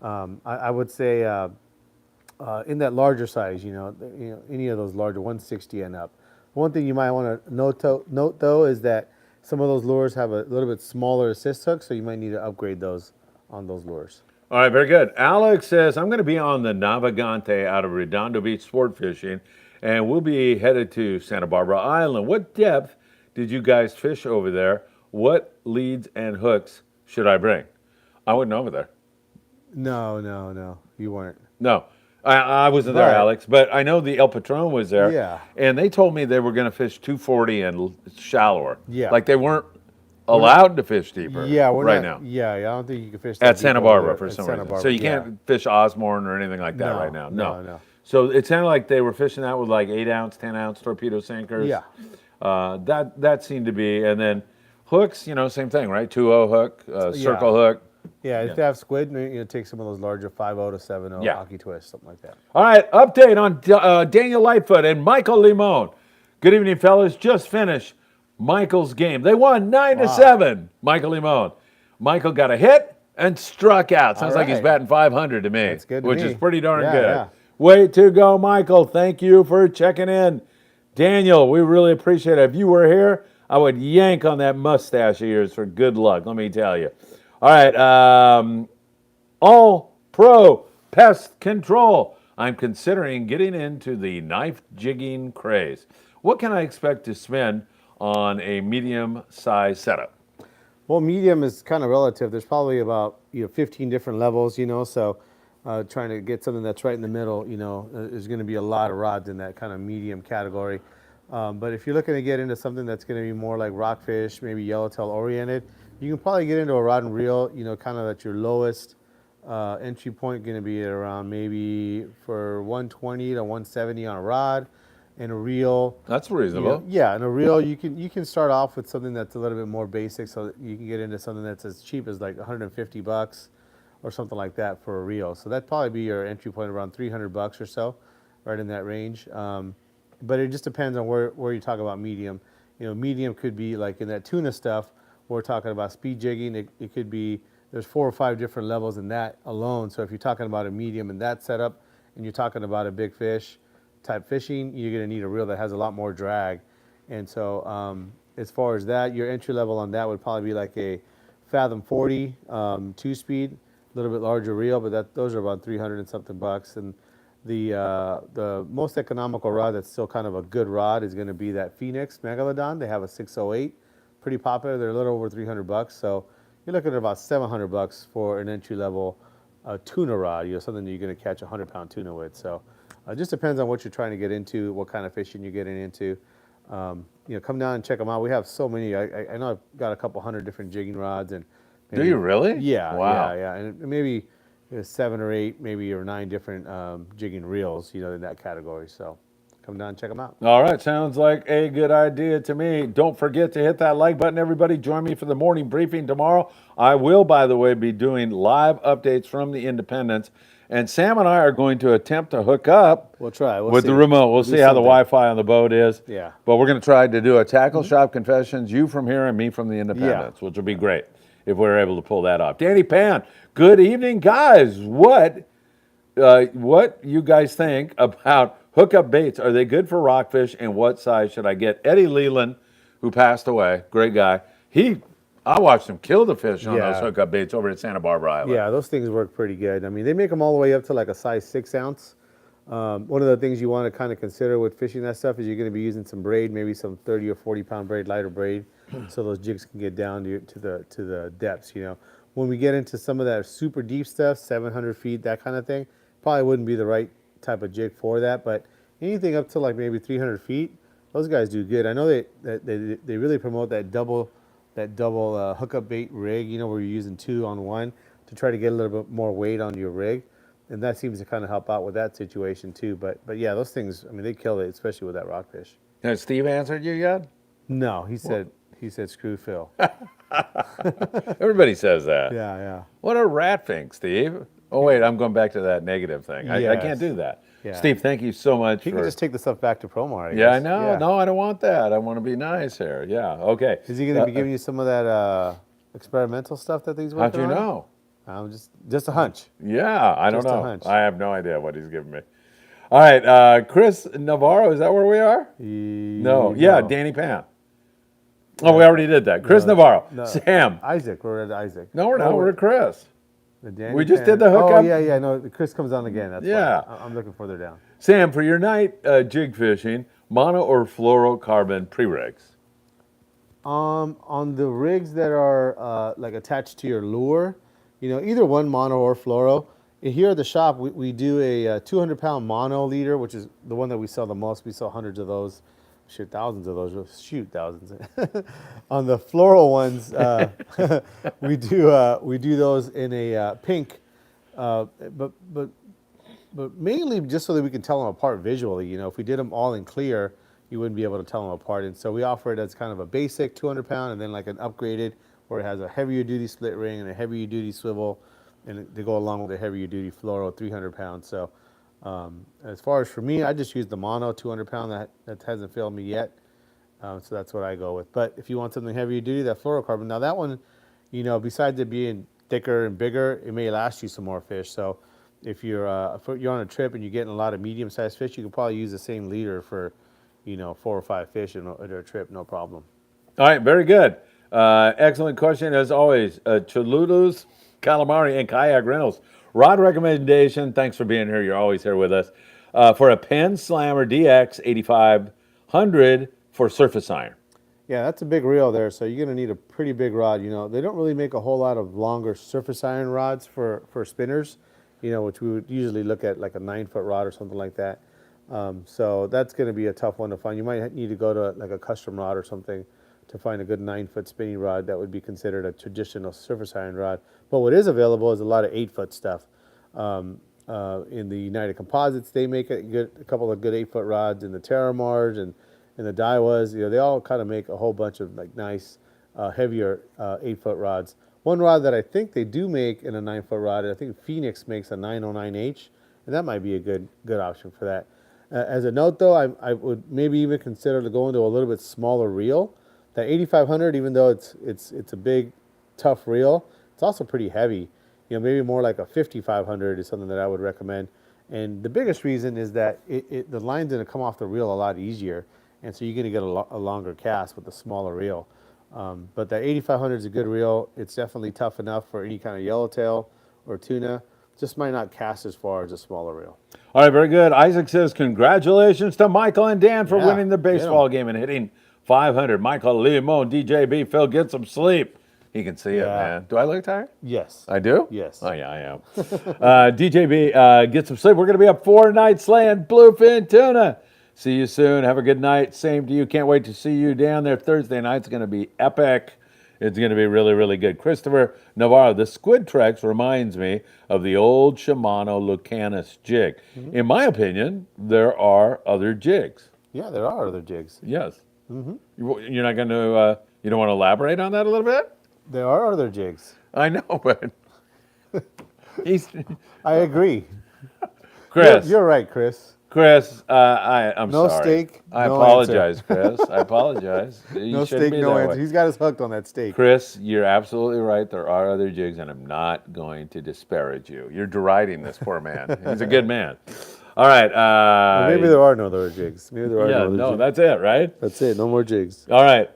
I would say in that larger size, any of those larger 160 and up. One thing you might want to note though is that some of those lures have a little bit smaller assist hook, so you might need to upgrade those on those lures. All right, very good. Alex says, "I'm going to be on the Navigante out of Redondo Beach sport fishing, and we'll be headed to Santa Barbara Island. What depth did you guys fish over there? What leads and hooks should I bring?" I wasn't over there. No, you weren't. No, I wasn't there, Right. Alex, but I know the El Patron was there. Yeah. And they told me they were going to fish 240 and shallower. Yeah. Like they weren't allowed to fish deeper Yeah, we're right not, now. Yeah, I don't think you can fish At that Santa deep over Barbara there for at some Santa reason. Barbara, So you yeah. can't fish Osborne or anything like that No, right now. no. So it sounded like they were fishing that with like 8-ounce, 10-ounce torpedo sinkers. Yeah. That seemed to be, and then hooks, same thing, right? 2-0 hook, circle hook. Yeah, if they have squid, take some of those larger 5-0 to 7-0 Yeah. hockey twist, something like that. All right, update on Daniel Lightfoot and Michael Limon. Good evening, fellas. Just finished Michael's game. They won 9-7. Michael Limon. Michael got a hit and struck out. Sounds like he's right. batting 500 to me, That's good to which me. is pretty darn Yeah, good. yeah. Way to go, Michael. Thank you for checking in. Daniel, we really appreciate it. If you were here, I would yank on that mustache of yours for good luck, let me tell you. All right, All Pro Pest Control. I'm considering getting into the knife jigging craze. What can I expect to spend on a medium-sized setup? Well, medium is kind of relative. There's probably about 15 different levels, so trying to get something that's right in the middle, there's going to be a lot of rods in that kind of medium category. But if you're looking to get into something that's going to be more like rockfish, maybe yellowtail oriented, you can probably get into a rod and reel, kind of at your lowest entry point, going to be at around maybe for 120 to 170 on a rod. And a reel, That's reasonable. yeah, and a reel you can start off with something that's a little bit more basic, so that you can get into something that's as cheap as like $150 or something like that for a reel. So that'd probably be your entry point, around $300 or so, right in that range. But it just depends on where you talk about medium. Medium could be like in that tuna stuff. We're talking about speed jigging. It could be, there's 4 or 5 different levels in that alone. So if you're talking about a medium in that setup, and you're talking about a big fish type fishing, you're going to need a reel that has a lot more drag. And so as far as that, your entry level on that would probably be like a Fathom 40 2-speed, a little bit larger reel, but those are about 300 and something bucks. And the most economical rod that's still kind of a good rod is going to be that Phoenix Megalodon. They have a 608, pretty popular. They're a little over 300 bucks. So you're looking at about 700 bucks for an entry level tuna rod, something that you're going to catch a 100-pound tuna with. So it just depends on what you're trying to get into, what kind of fishing you're getting into. Come down and check them out. We have so many. I know I've got a couple hundred different jigging rods. And Do you really? Yeah. Wow. Yeah. And maybe 7 or 8, maybe or 9 different jigging reels, in that category. So come down and check them out. All right, sounds like a good idea to me. Don't forget to hit that like button, everybody. Join me for the morning briefing tomorrow. I will, by the way, be doing live updates from the Independence. And Sam and I are going to attempt to hook up We'll try. We'll with see. the remote. We'll do see how the something. Wi-Fi on the boat is. Yeah. But we're going to try to do a tackle shop confessions, you from here and me from the Independence, which will be great if we're able to pull that off. Danny Pan, good evening, guys. What you guys think about hookup baits? Are they good for rockfish, and what size should I get? Eddie Leland, who passed away, great guy. I watched him kill the fish on those hookup baits over at Santa Barbara Island. Yeah, those things work pretty good. I mean, they make them all the way up to like a size 6 ounce. One of the things you want to kind of consider with fishing that stuff is you're going to be using some braid, maybe some 30 or 40 pound braid, lighter braid, so those jigs can get down to the depths. You know, when we get into some of that super deep stuff, 700 feet, that kind of thing, probably wouldn't be the right type of jig for that. But anything up to like maybe 300 feet, those guys do good. I know they really promote that double hookup bait rig, you know, where you're using 2 on 1 to try to get a little bit more weight on your rig. And that seems to kind of help out with that situation too. But yeah, those things, I mean, they kill it, especially with that rockfish. Has Steve answered you yet? No, he said screw Phil. Everybody says that. Yeah. What a rat thing, Steve. Oh, wait, I'm going back to that negative thing. I can't do that. Yeah. Steve, thank you so much. He can just take the stuff back to Promar, I guess. Yeah, I know. Yeah. No, I don't want that. I want to be nice here. Yeah, okay. Is he going to be giving you some of that experimental stuff that he's working on? How'd you know? Just a hunch. Yeah, I don't Just a know. hunch. I have no idea what he's giving me. All right, Chris Navarro, is that where we are? No. Yeah, Danny Pan. Oh, we already did that. Chris Navarro. No. Sam. Isaac, we're at Isaac. No, we're not. We're at Chris. We just Pan. did the hookup. Oh, yeah. No, Chris comes on again. That's Yeah. why. I'm looking further down. Sam, for your night jig fishing, mono or fluorocarbon pre-rigs? On the rigs that are like attached to your lure, you know, either one mono or fluoro. Here at the shop, we do a 200-pound mono leader, which is the one that we sell the most. We sell hundreds of those, thousands of those. Shoot, thousands. On the fluoro ones, we do those in a pink, but mainly just so that we can tell them apart visually. You know, if we did them all in clear, you wouldn't be able to tell them apart. And so we offer it as kind of a basic 200-pound, and then like an upgraded where it has a heavier duty split ring and a heavier duty swivel, and they go along with the heavier duty fluoro 300 pounds. So as far as for me, I just use the mono 200 pound that hasn't failed me yet. So that's what I go with. But if you want something heavier duty, that fluorocarbon, now that one, you know, besides it being thicker and bigger, it may last you some more fish. So if you're on a trip and you're getting a lot of medium-sized fish, you can probably use the same leader for, you know, 4 or 5 fish in a trip, no problem. All right, very good. Excellent question as always. Cholulus, calamari, and kayak rentals. Rod recommendation. Thanks for being here. You're always here with us. For a Penn Slammer DX 8500 for surface iron. Yeah, that's a big reel there, so you're going to need a pretty big rod. You know, they don't really make a whole lot of longer surface iron rods for spinners, you know, which we would usually look at like a 9-foot rod or something like that. So that's going to be a tough one to find. You might need to go to like a custom rod or something to find a good 9-foot spinning rod that would be considered a traditional surface iron rod. But what is available is a lot of 8-foot stuff. In the United Composites, they make a couple of good 8-foot rods. In the Terramars and the Daiwas, you know, they all kind of make a whole bunch of like nice, heavier 8-foot rods. One rod that I think they do make in a 9-foot rod, I think Phoenix makes a 909H, and that might be a good option for that. As a note, though, I would maybe even consider to go into a little bit smaller reel. That 8500, even though it's a big, tough reel, it's also pretty heavy. You know, maybe more like a 5500 is something that I would recommend. And the biggest reason is that the line's going to come off the reel a lot easier, and so you're going to get a longer cast with the smaller reel. But that 8500 is a good reel. It's definitely tough enough for any kind of yellowtail or tuna. Just might not cast as far as a smaller reel. All right, very good. Isaac says, congratulations to Michael and Dan for winning the baseball game and hitting 500. Michael, Limon, DJB, Phil, get some sleep. He can see it, man. Do I look tired? Yes. I do? Yes. Oh, yeah, I am. DJB, get some sleep. We're going to be up 4 nights slaying bluefin tuna. See you soon. Have a good night. Same to you. Can't wait to see you down there Thursday night. It's going to be epic. It's going to be really, really good. Christopher Navarro, the squid Trex reminds me of the old Shimano Lucanus jig. In my opinion, there are other jigs. Yeah, there are other jigs. Yes. You're not going to, you don't want to elaborate on that a little bit? There are other jigs. I know, but he's I agree. Chris. You're right, Chris. Chris, I'm No sorry. steak, I no apologize, Chris. I apologize. You No shouldn't steak, be no that answer. way. He's got us hooked on that steak. Chris, you're absolutely right. There are other jigs, and I'm not going to disparage you. You're deriding this poor man. He's a good man. All right. Well, maybe there are no other jigs. Maybe there are yeah, no other no, jigs. that's it, right? That's it. No more jigs. All right.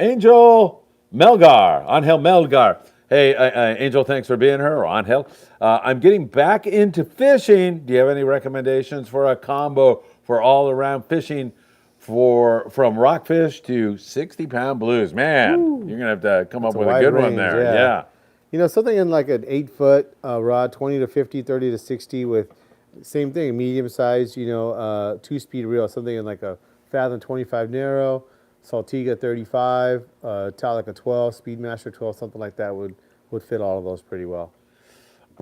Angel Melgar, Angel Melgar. Hey, Angel, thanks for being here, or Angel. I'm getting back into fishing. Do you have any recommendations for a combo for all-around fishing from rockfish to 60-pound blues? Man, you're going to have to come up with a good one there. Yeah. You know, something in like an 8-foot rod, 20 to 50, 30 to 60 with same thing, medium size, 2-speed reel, something in like a Fathom 25 narrow, Saltiga 35, Talica 12, Speedmaster 12, something like that would fit all of those pretty well.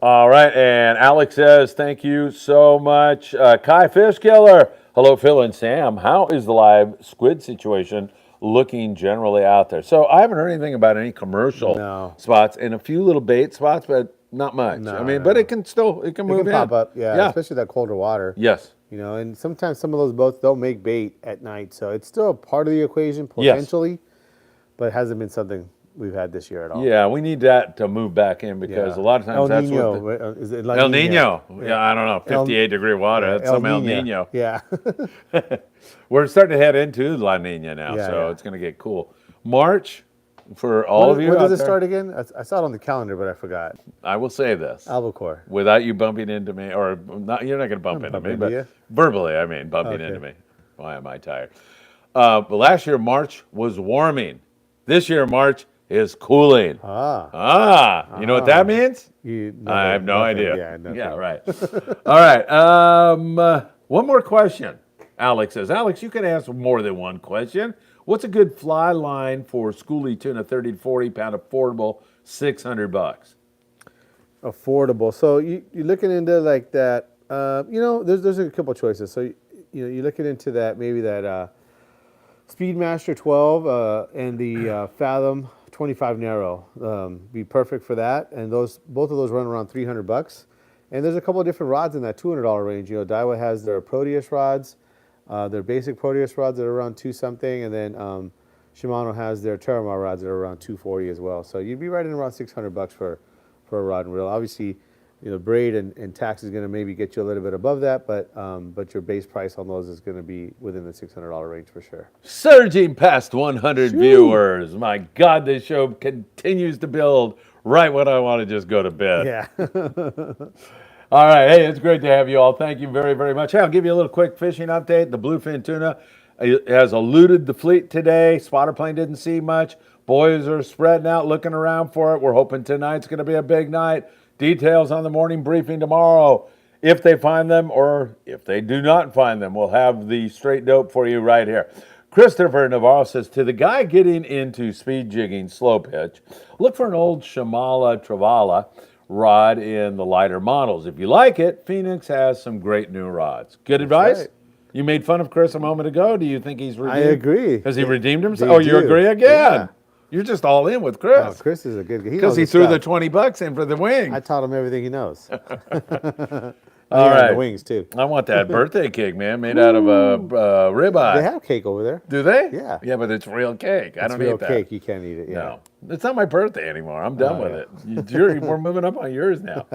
All right, and Alex says, thank you so much. Kai Fish Killer, hello, Phil and Sam. How is the live squid situation looking generally out there? So I haven't heard anything about any commercial spots and a few little bait spots, but not much. But it can move in. It can pop up, yeah, especially that colder water. Yes. And sometimes some of those boats don't make bait at night, so it's still a part of the equation potentially, but it hasn't been something we've had this year at all. Yeah, we need that to move back in because a lot of times that's Nino, what is it El Nino. Yeah, I don't know, 58-degree water. That's some El Nino. Yeah. We're starting to head into La Nina now, it's going to get cool. March, for all of you When does it there, start again? I saw it on the calendar, but I forgot. I will say this. Albacore. Without you bumping into me, or not, you're not going to bump into me, but verbally, I mean, bumping into me. Why am I tired? But last year, March was warming. This year, March is cooling. You know what that means? I have no idea. Yeah, right. All right. One more question. Alex says, Alex, you can ask more than one question. What's a good fly line for schoolie tuna, 30 to 40 pound affordable, $600? Affordable. So you're looking into like that. There's a couple choices. So you're looking into that, maybe that Speedmaster 12 and the Fathom 25 narrow. Be perfect for that. And both of those run around $300. And there's a couple of different rods in that $200 range. Daiwa has their Proteus rods. Their basic Proteus rods that are around 2-something, and then Shimano has their Terramar rods that are around 240 as well. So you'd be right in around $600 for a rod and reel. Obviously, braid and tax is going to maybe get you a little bit above that, but your base price on those is going to be within the $600 range for sure. Surging past 100 viewers. My God, this show continues to build right when I want to just go to bed. Yeah. All right. Hey, it's great to have you all. Thank you very, very much. Hey, I'll give you a little quick fishing update. The bluefin tuna has eluded the fleet today. Spotter plane didn't see much. Boys are spreading out, looking around for it. We're hoping tonight's going to be a big night. Details on the morning briefing tomorrow. If they find them or if they do not find them, we'll have the straight dope for you right here. Christopher Navarro says, to the guy getting into speed jigging slow pitch, look for an old Shimala Travala rod in the lighter models. If you like it, Phoenix has some great new rods. Good advice? Right. You made fun of Chris a moment ago. Do you think he's redeemed? I agree. Has he redeemed himself? Oh, you agree again? Yeah. You're just all in with Chris. Oh, Chris is a good guy. Because he threw the $20 in for the wing. I taught him everything he knows. All right. The wings too. I want that birthday cake, man, made out of a ribeye. They have cake over there. Do they? Yeah. Yeah, but it's real cake. I don't eat that. It's real cake. You can't eat it. Yeah. No. It's not my birthday anymore. I'm done with it. We're moving up on yours now.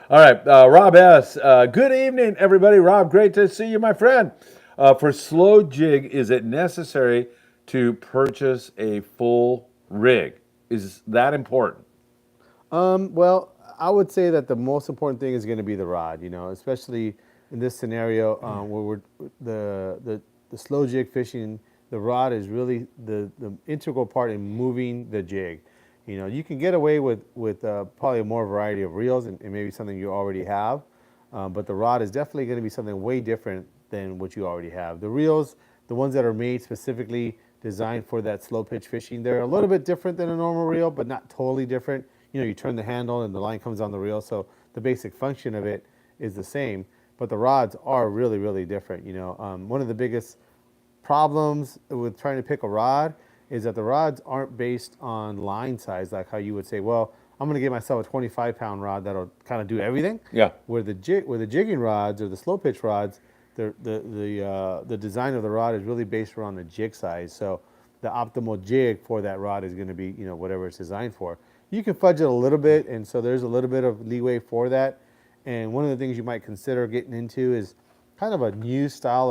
All right. Rob S. Good evening, everybody. Rob, great to see you, my friend. For slow jig, is it necessary to purchase a full rig? Is that important? Well, I would say that the most important thing is going to be the rod, especially in this scenario where the slow jig fishing. The rod is really the integral part in moving the jig. You can get away with probably a more variety of reels and maybe something you already have, but the rod is definitely going to be something way different than what you already have. The reels, the ones that are made specifically designed for that slow pitch fishing. They're a little bit different than a normal reel, but not totally different. You know, you turn the handle and the line comes on the reel, so the basic function of it is the same, but the rods are really, really different. You know, one of the biggest problems with trying to pick a rod is that the rods aren't based on line size, like how you would say, well, I'm going to get myself a 25-pound rod that'll kind of do everything. Yeah. Where the jigging rods or the slow pitch rods, the design of the rod is really based around the jig size. So the optimal jig for that rod is going to be, you know, whatever it's designed for. You can fudge it a little bit, and so there's a little bit of leeway for that. And one of the things you might consider getting into is kind of a new style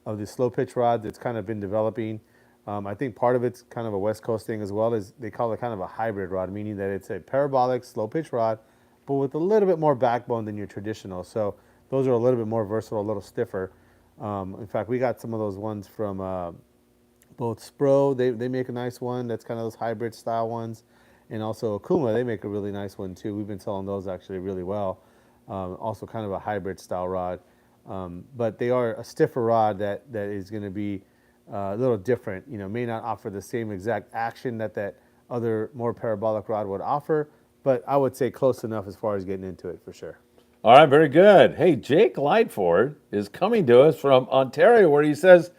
of the slow pitch rod that's kind of been developing. I think part of it's kind of a West Coast thing as well, is they call it kind of a hybrid rod, meaning that it's a parabolic slow pitch rod, but with a little bit more backbone than your traditional. So those are a little bit more versatile, a little stiffer. In fact, we got some of those ones from both Spro. They make a nice one that's kind of those hybrid style ones. And also Akuma, they make a really nice one too. We've been selling those actually really well. Also kind of a hybrid style rod. But they are a stiffer rod that is going to be a little different. You know, may not offer the same exact action that other more parabolic rod would offer, but I would say close enough as far as getting into it for sure. All right, very good. Hey, Jake Lightford is coming to us from Ontario, where he says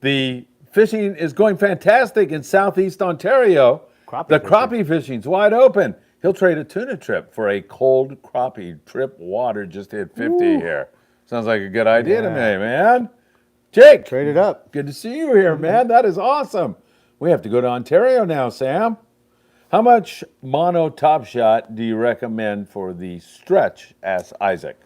the fishing is going fantastic in southeast Ontario. The crappie fishing's wide open. He'll trade a tuna trip for a cold crappie trip. Water just hit 50 here. Sounds like a good idea to me, man. Jake, Trade it up. good to see you here, man. That is awesome. We have to go to Ontario now, Sam. How much mono top shot do you recommend for the stretch? Asks Isaac.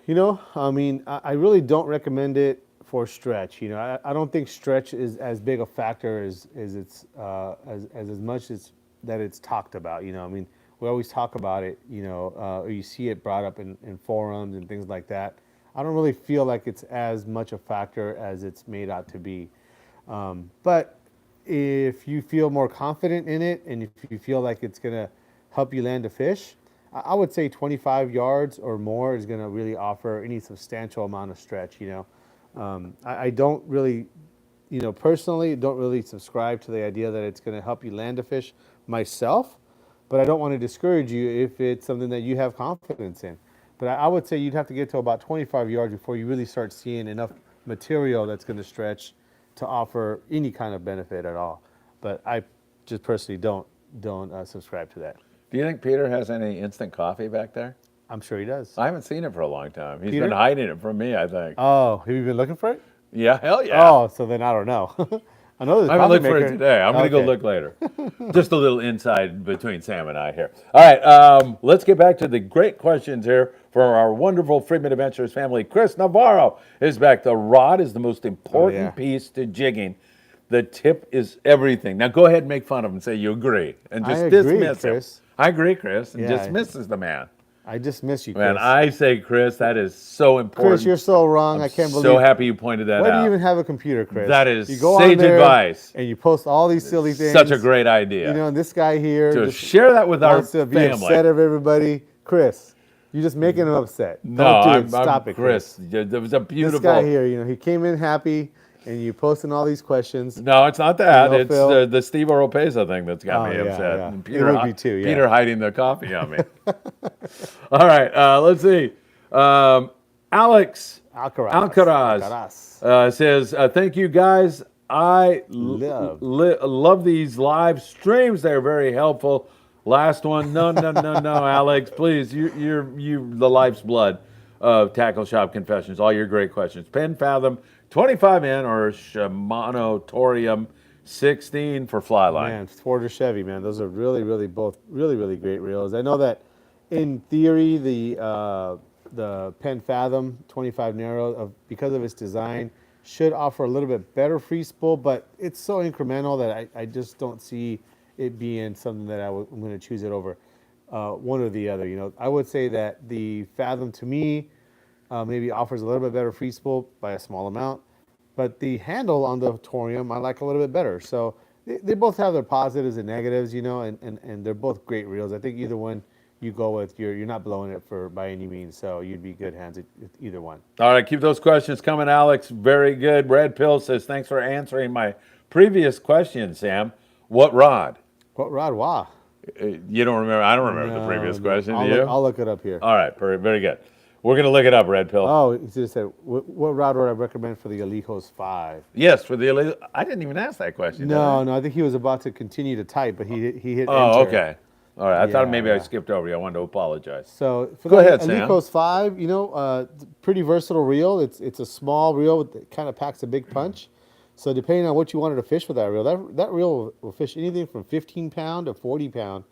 You know, I mean, I really don't recommend it for stretch. You know, I don't think stretch is as big a factor as it's as much as that it's talked about. You know, I mean, we always talk about it. You know, or you see it brought up in forums and things like that. I don't really feel like it's as much a factor as it's made out to be. But if you feel more confident in it, and if you feel like it's going to help you land a fish, I would say 25 yards or more is going to really offer any substantial amount of stretch. You know, I don't really, you know, personally don't really subscribe to the idea that it's going to help you land a fish myself, but I don't want to discourage you if it's something that you have confidence in. But I would say you'd have to get to about 25 yards before you really start seeing enough material that's going to stretch to offer any kind of benefit at all. But I just personally don't subscribe to that. Do you think Peter has any instant coffee back there? I'm sure he does. I haven't seen it for a long time. He's Peter? been hiding it from me, I think. Oh, have you been looking for it? Yeah, hell yeah. Oh, so then I don't know. I know there's I haven't looked for it today. I'm going to go look later. Just a little inside between Sam and I here. All right, let's get back to the great questions here for our wonderful Friedman Adventures family. Chris Navarro is back. The rod is the most important piece to jigging. The tip is everything. Now go ahead and make fun of him and say you agree. And just dismiss Chris. him. I agree, Chris. And Yeah. dismisses the man. I dismiss you, Chris. Man, I say, Chris, that is so important. Chris, you're so wrong. I can't believe. So happy you pointed that Why out. do you even have a computer, Chris? That is you go sage on there advice. And you post all these silly things. Such a great idea. You know, and this guy here to just share that with our wants to be family. upset of everybody. Chris, you're just making him upset. No, Don't do I'm, it. Stop it, Chris. It was a beautiful. This guy here, you know, he came in happy, and you posting all these questions. No, it's not that. You know, It's Phil? the Steve Oropesa thing that's got me yeah, upset. yeah. And It would be too, yeah. Peter hiding the coffee on me. All right, let's see. Alex Alcaraz says, thank you guys. I love these live streams. They're very helpful. Last one. No, Alex, please. You're the life's blood of Tackle Shop Confessions. All your great questions. Penn Fathom 25N or Shimano Torium 16 for fly line. Man, Ford or Chevy, man. Those are really both really great reels. I know that in theory the Penn Fathom 25 Narrow, because of its design, should offer a little bit better free spool, but it's so incremental that I just don't see it being something that I'm going to choose it over one or the other. You know, I would say that the Fathom to me maybe offers a little bit better free spool by a small amount, but the handle on the Torium I like a little bit better. So they both have their positives and negatives, you know, and they're both great reels. I think either one you go with, you're not blowing it for by any means, so you'd be good hands at either one. All right, keep those questions coming, Alex. Very good. Red Pill says, thanks for answering my Previous question, Sam. What rod? What rod? Wow. You don't remember? I don't remember the previous question. Do you? I'll look it up here. All right, very good. We're going to look it up, Red Pill. Oh, he just said, what rod would I recommend for the Alijos 5? Yes, for the illegal. I didn't even ask that question. No, I think he was about to continue to type, but he hit Oh, enter. okay. All right. I thought maybe I Yeah. skipped over you. I wanted to apologize. So for Go the ahead, Sam. Alijos 5, pretty versatile reel. It's a small reel that kind of packs a big punch. So depending on what you wanted to fish with that reel, that reel will fish anything from 15 pound to 40 pound.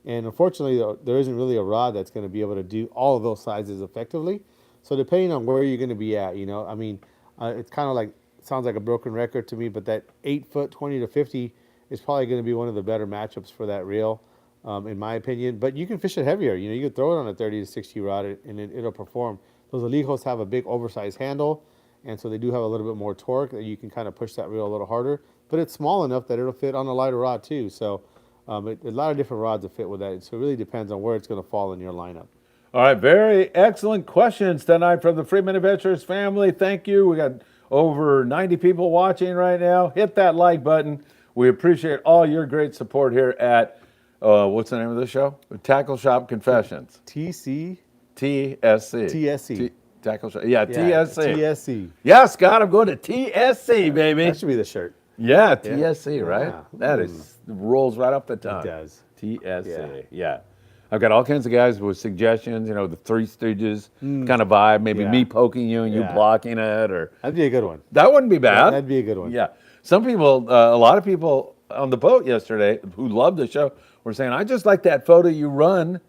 And unfortunately, there isn't really a rod that's going to be able to do all of those sizes effectively. So depending on where you're going to be at, it's kind of like, sounds like a broken record to me, but that 8 foot 20 to 50 is probably going to be one of the better matchups for that reel, in my opinion. But you can fish it heavier. You can throw it on a 30 to 60 rod and it'll perform. Those Alijos have a big oversized handle, and so they do have a little bit more torque that you can kind of push that reel a little harder. But it's small enough that it'll fit on a lighter rod too. So a lot of different rods will fit with that. So it really depends on where it's going to fall in your lineup. All right, very excellent questions tonight from the Friedman Adventures family. Thank you. We got over 90 people watching right now. Hit that like button. We appreciate all your great support here at, what's the name of the show? Tackle Shop Confessions. TSC. TSC. Tackle Shop. Yeah, TSC. TSC. Yeah, Scott, I'm going to TSC, baby. That should be the shirt. Yeah, TSC, right? Yeah. That rolls right off the tongue. It does. TSC, yeah. I've got all kinds of guys with suggestions, the Three Stooges kind of vibe, maybe me poking you and you blocking it, or That'd be a good one. that wouldn't be bad. That'd be a good one. Yeah. Some people, a lot of people on the boat yesterday who loved the show were saying, I just like that photo you run,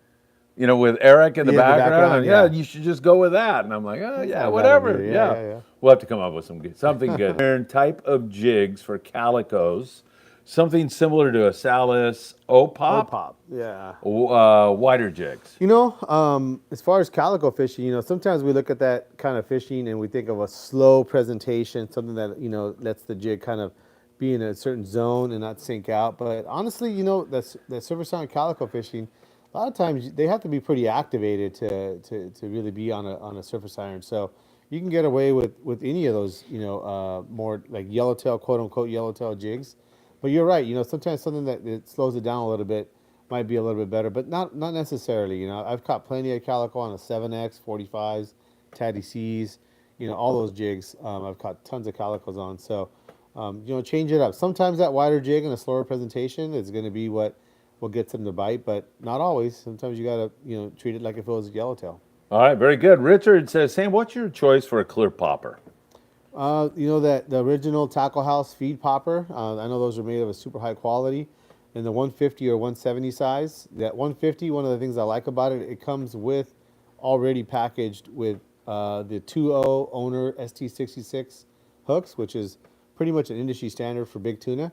with Eric in the background. yeah. You should just go with that. And I'm like, oh, yeah, Not whatever. bad idea. Yeah. We'll have to come up with something good. Different type of jigs for calicos, something similar to a Salis O-Pop. Yeah. Wider jigs. As far as calico fishing, sometimes we look at that kind of fishing and we think of a slow presentation, something that, lets the jig kind of be in a certain zone and not sink out. But honestly, that surface on calico fishing, a lot of times they have to be pretty activated to really be on a surface iron. So you can get away with any of those, more like yellowtail, quote unquote yellowtail jigs. But you're right, sometimes something that slows it down a little bit might be a little bit better, but not necessarily. I've caught plenty of calico on a 7X, 45s, Taddy C's, all those jigs. I've caught tons of calicos on. So, change it up. Sometimes that wider jig and a slower presentation is going to be what gets them to bite, but not always. Sometimes you got to, treat it like if it was yellowtail. All right, very good. Richard says, Sam, what's your choice for a clear popper? That the original Tackle House feed popper. I know those are made of a super high quality, in the 150 or 170 size. That 150, one of the things I like about it, it comes with already packaged with the 2.0 owner ST66 hooks, which is pretty much an industry standard for big tuna.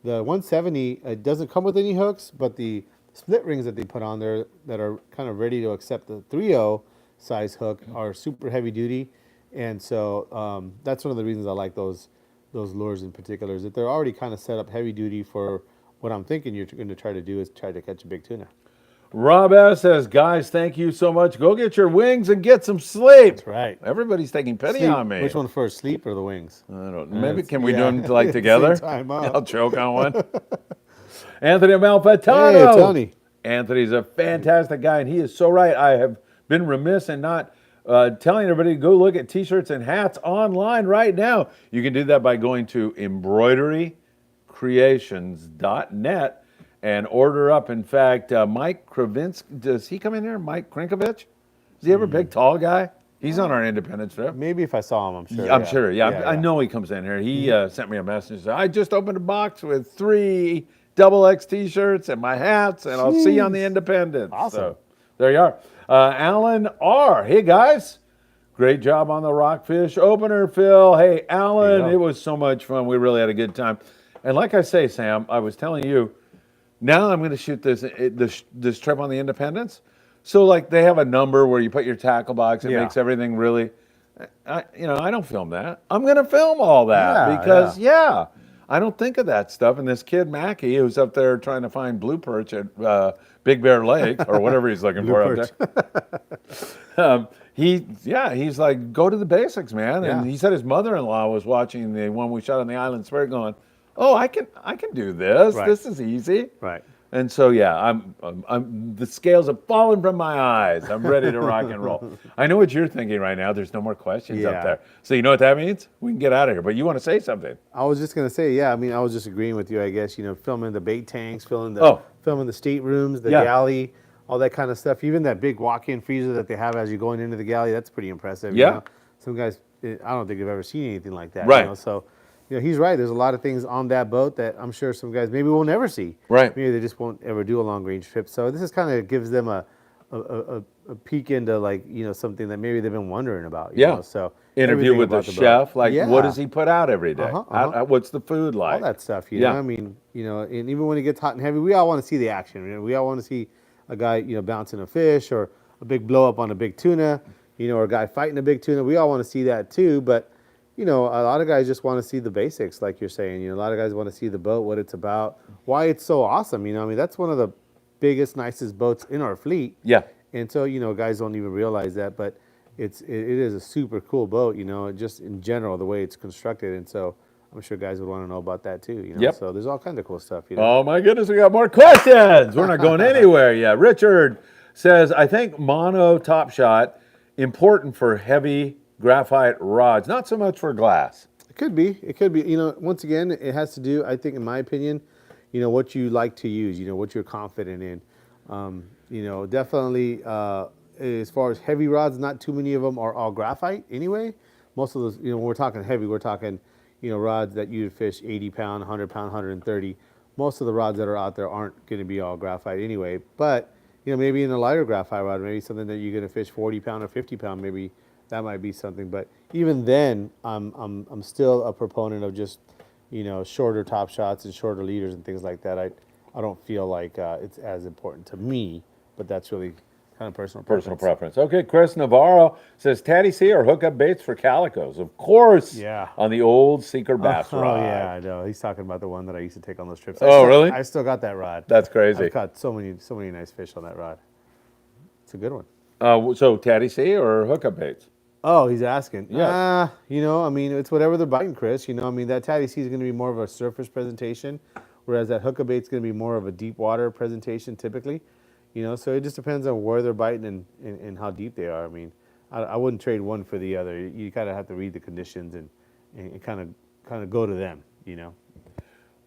The 170 doesn't come with any hooks, but the split rings that they put on there that are kind of ready to accept the 3.0 size hook are super heavy duty. And so that's one of the reasons I like those lures in particular, is that they're already kind of set up heavy duty for what I'm thinking you're going to try to do is try to catch a big tuna. Rob S. says, guys, thank you so much. Go get your wings and get some sleep. That's right. Everybody's taking pity Sleep. on me. Which one first, sleep or the wings? I don't know. Maybe can we do them together? Same time, I'll choke on one. Anthony Malfitano. Hey, Tony. Anthony's a fantastic guy, and he is so right. I have been remiss in not telling everybody to go look at t-shirts and hats online right now. You can do that by going to embroiderycreations.net and order up. In fact, Mike Kravinski, does he come in here? Mike Krinkovich? Is he ever a big, tall guy? He's on our Independence trip. Maybe if I saw him, I'm sure. I'm sure, yeah. I know he comes in here. He sent me a message. I just opened a box with 3 XX t-shirts and my hats, and I'll see you on the Independence. Awesome. So, there you are. Alan R. Hey, guys. Great job on the rockfish opener, Phil. Hey, Alan, it was so much fun. We really had a good time. And like I say, Sam, I was telling you, now I'm going to shoot this trip on the Independence. So, like, they have a number where you put your tackle box. It makes everything really, I don't film that. I'm going to film all that because, I don't think of that stuff. And this kid, Mackie, who's up there trying to find blue perch at Big Bear Lake or whatever he's looking for up there. He's like, go to the basics, man. And he said his mother-in-law was watching the one we shot on the Island Spirit going, oh, I can do this. Right. This is easy. Right. And so, yeah, I'm the scales have fallen from my eyes. I'm ready to rock and roll. I know what you're thinking right now. There's no more questions up Yeah. there. So you know what that means? We can get out of here. But you want to say something? I was just gonna say, yeah. I mean, I was just agreeing with you. I guess filming the bait tanks, filming Oh. the staterooms, the Yeah. galley, all that kind of stuff. Even that big walk-in freezer that they have as you're going into the galley, that's pretty impressive. Yeah. Some guys, I don't think I've ever seen anything like that. Right. So, he's right. There's a lot of things on that boat that I'm sure some guys maybe will never see. Right. Maybe they just won't ever do a long-range trip. So this is kind of gives them a peek into something that maybe they've been wondering about. You Yeah. know? So Interview everything with the about boat. chef. Like, Yeah. what does he put out every day? What's the food All like? that stuff, Yeah. I mean, and even when it gets hot and heavy, we all want to see the action. We all want to see a guy, bouncing a fish or a big blow up on a big tuna, or a guy fighting a big tuna. We all want to see that too. But, a lot of guys just want to see the basics, like you're saying. A lot of guys want to see the boat, what it's about, why it's so awesome. I mean, that's one of the biggest, nicest boats in our fleet. Yeah. And so, guys don't even realize that, but it is a super cool boat, just in general, the way it's constructed. And so I'm sure guys would want to know about that too, Yep. So there's all kinds of cool stuff, Oh my goodness, we got more questions. We're not going anywhere yet. Richard says, I think mono top shot important for heavy graphite rods, not so much for glass. It could be. Once again, it has to do, I think, in my opinion, what you like to use, what you're confident in. Definitely, as far as heavy rods, not too many of them are all graphite anyway. Most of those, when we're talking heavy, we're talking, rods that you'd fish 80 pound, 100 pound, 130. Most of the rods that are out there aren't going to be all graphite anyway. But, maybe in a lighter graphite rod, maybe something that you're going to fish 40 pound or 50 pound, maybe that might be something. But even then, I'm still a proponent of just, shorter top shots and shorter leaders and things like that. I don't feel like it's as important to me, but that's really kind of personal preference. Okay, Chris Navarro says, Tatty C or hookup baits for calicos? Of course. Yeah. On the old Seeker bass rod. Oh, yeah, I know. He's talking about the one that I used to take on those trips. Really? I still got that rod. That's crazy. I've caught so many nice fish on that rod. It's a good one. So Tatty C or hookup baits? Oh, he's asking. Yeah. I mean, it's whatever they're biting, Chris. I mean, that Tatty C is going to be more of a surface presentation, whereas that hookup bait's going to be more of a deep water presentation typically. So it just depends on where they're biting and how deep they are. I mean, I wouldn't trade one for the other. You kind of have to read the conditions and kind of go to them,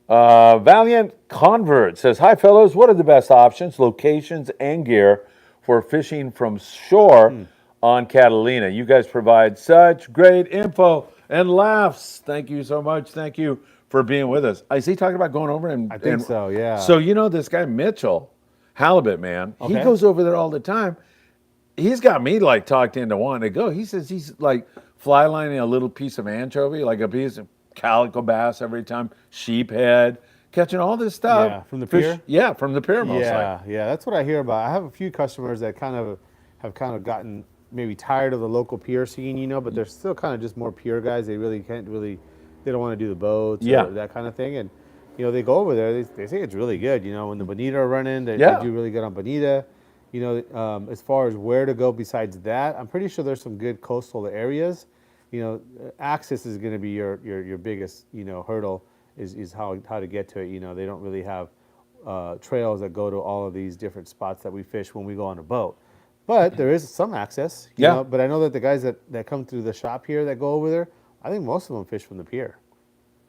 Valiant Convert says, hi, fellows. What are the best options, locations, and gear for fishing from shore on Catalina? You guys provide such great info and laughs. Thank you so much. Thank you for being with us. Is he talking about going over and... I think so, yeah. So, this guy, Mitchell, halibut man, he Okay. goes over there all the time. He's got me like talked into wanting to go. He says he's like fly lining a little piece of anchovy, like a piece of calico bass every time, sheephead, catching all this stuff. Yeah, from the pier? Yeah, from the pier mostly. Yeah, that's what I hear about. I have a few customers that have gotten maybe tired of the local pier scene, but they're still kind of just more pier guys. They don't want to do the boats or that kind of thing. And, they go over there, they say it's really good. When the bonita are running, they do really good on bonita. As far as where to go besides that, I'm pretty sure there's some good coastal areas. Access is going to be your biggest, hurdle is how to get to it. They don't really have trails that go to all of these different spots that we fish when we go on a boat. But there is some access, you know. But I know that the guys that come through the shop here that go over there, I think most of them fish from the pier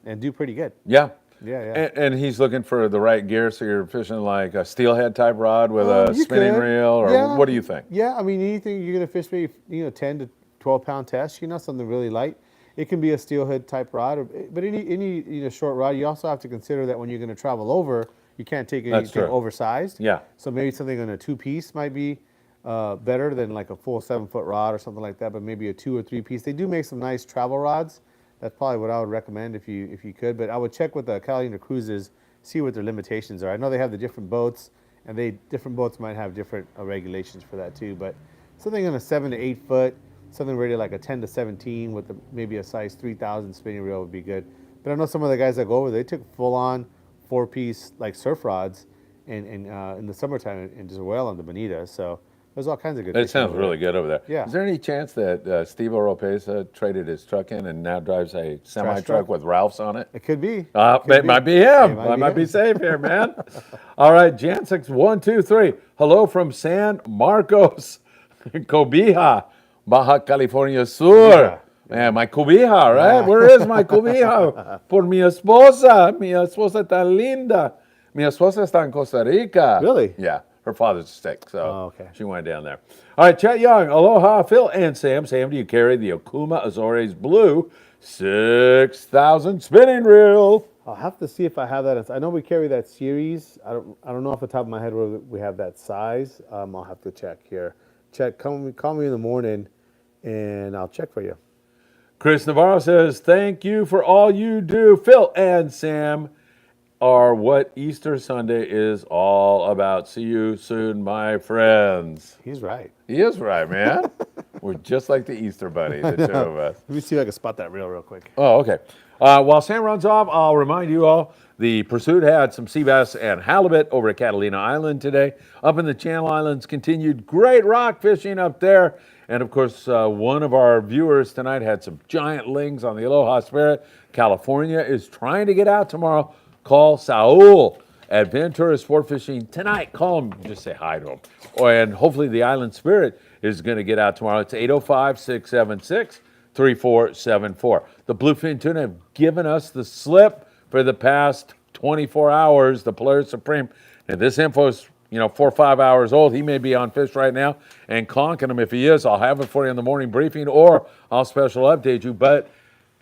and do pretty good. Yeah. Yeah. And he's looking for the right gear, so you're fishing like a steelhead type rod with a You spinning could. reel, or what do you think? Yeah, I mean, anything you're going to fish maybe 10 to 12 pound test, something really light. It can be a steelhead type rod, but any short rod. You also have to consider that when you're going to travel over, you can't take anything oversized. Yeah. So maybe something on a 2-piece might be better than like a full 7-foot rod or something like that. But maybe a 2 or 3-piece. They do make some nice travel rods. That's probably what I would recommend if you could. But I would check with the Catalina Cruises, see what their limitations are. I know they have the different boats, and different boats might have different regulations for that too. But something on a 7 to 8 foot, something rated like a 10 to 17 with maybe a size 3000 spinning reel would be good. But I know some of the guys that go over, they took full-on 4-piece like surf rods in the summertime and just well on the bonita. So There's all kinds of good. It fishing sounds over really there. good over there. Yeah. Is there any chance that Steve Oropesa traded his truck in and now drives a semi-truck truck? with Ralph's on it? It could be. It might be him. I might be safe here, man. All right, Jansix, 1, 2, 3. Hello from San Marcos, Cobija, Baja California Sur. Yeah. Man, my cobija, right? Where is my cobija? Por mi esposa. Mi esposa está linda. Mi esposa está en Costa Rica. Really? Yeah. Her father's sick, so okay. she went down there. All right, Chet Young, aloha, Phil and Sam. Sam, do you carry the Okuma Azores Blue 6,000 spinning reel? I'll have to see if I have that. I know we carry that series. I don't know off the top of my head whether we have that size. I'll have to check here. Chet, call me in the morning, and I'll check for you. Chris Navarro says, thank you for all you do. Phil and Sam are what Easter Sunday is all about. See you soon, my friends. He's right. He is right, man. We're just like the Easter Bunny, the two of us. Let me see if I can spot that reel real quick. Oh, okay. While Sam runs off, I'll remind you all, the pursuit had some sea bass and halibut over at Catalina Island today. Up in the Channel Islands, continued great rock fishing up there. And of course, one of our viewers tonight had some giant lings on the Aloha Spirit. California is trying to get out tomorrow. Call Saul at Ventura Sportfishing tonight. Call him, just say hi to him. And hopefully the Island Spirit is going to get out tomorrow. It's 805-676-3474. The bluefin tuna have given us the slip for the past 24 hours, the Polaris Supreme. And this info is 4 or 5 hours old. He may be on fish right now and conking them. If he is, I'll have it for you in the morning briefing, or I'll special update you. But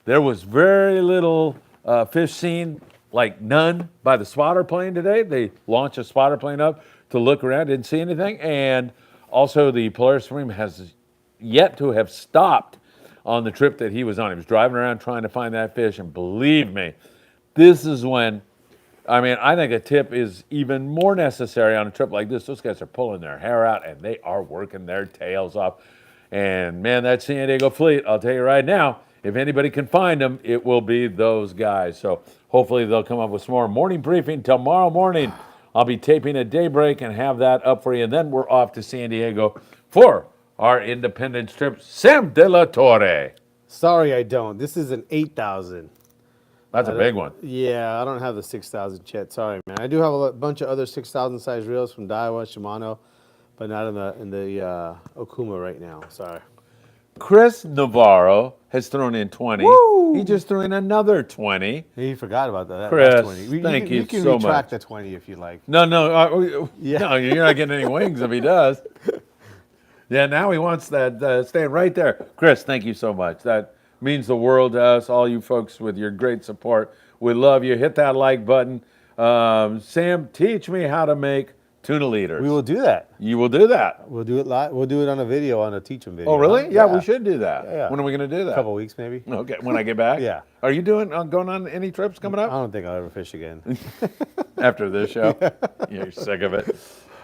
there was very little fish seen, like none, by the spotter plane today. They launched a spotter plane up to look around, didn't see anything. And also the Polaris Supreme has yet to have stopped on the trip that he was on. He was driving around trying to find that fish, and believe me, this is when, I think a tip is even more necessary on a trip like this. Those guys are pulling their hair out, and they are working their tails off. And man, that San Diego fleet, I'll tell you right now, if anybody can find them, it will be those guys. So hopefully they'll come up with some more morning briefing tomorrow morning. I'll be taping at daybreak and have that up for you. And then we're off to San Diego for our Independence trip. Sam de la Torre. Sorry, I don't. This is an 8,000. That's a big one. Yeah, I don't have the 6,000 Chet. Sorry, man. I do have a bunch of other 6,000 size reels from Daiwa, Shimano, but not in the Okuma right now. Sorry. Chris Navarro has thrown in 20. Woo! He just threw in another 20. He forgot about that. Chris, That's 20. thank you You can so retract much. the 20 if you like. No, Yeah. no, you're not getting any wings if he does. Yeah, now he wants that staying right there. Chris, thank you so much. That means the world to us, all you folks with your great support. We love you. Hit that like button. Sam, teach me how to make tuna leaders. We will do that. You will do that. We'll do it live. We'll do it on a video, on a teach-em video. Oh, really? Huh? Yeah, we should do that. Yeah. When are we going to do that? A couple weeks, maybe. Okay, when I get back? Yeah. Are you going on any trips coming I up? don't think I'll ever fish again. After this show? You're sick of it.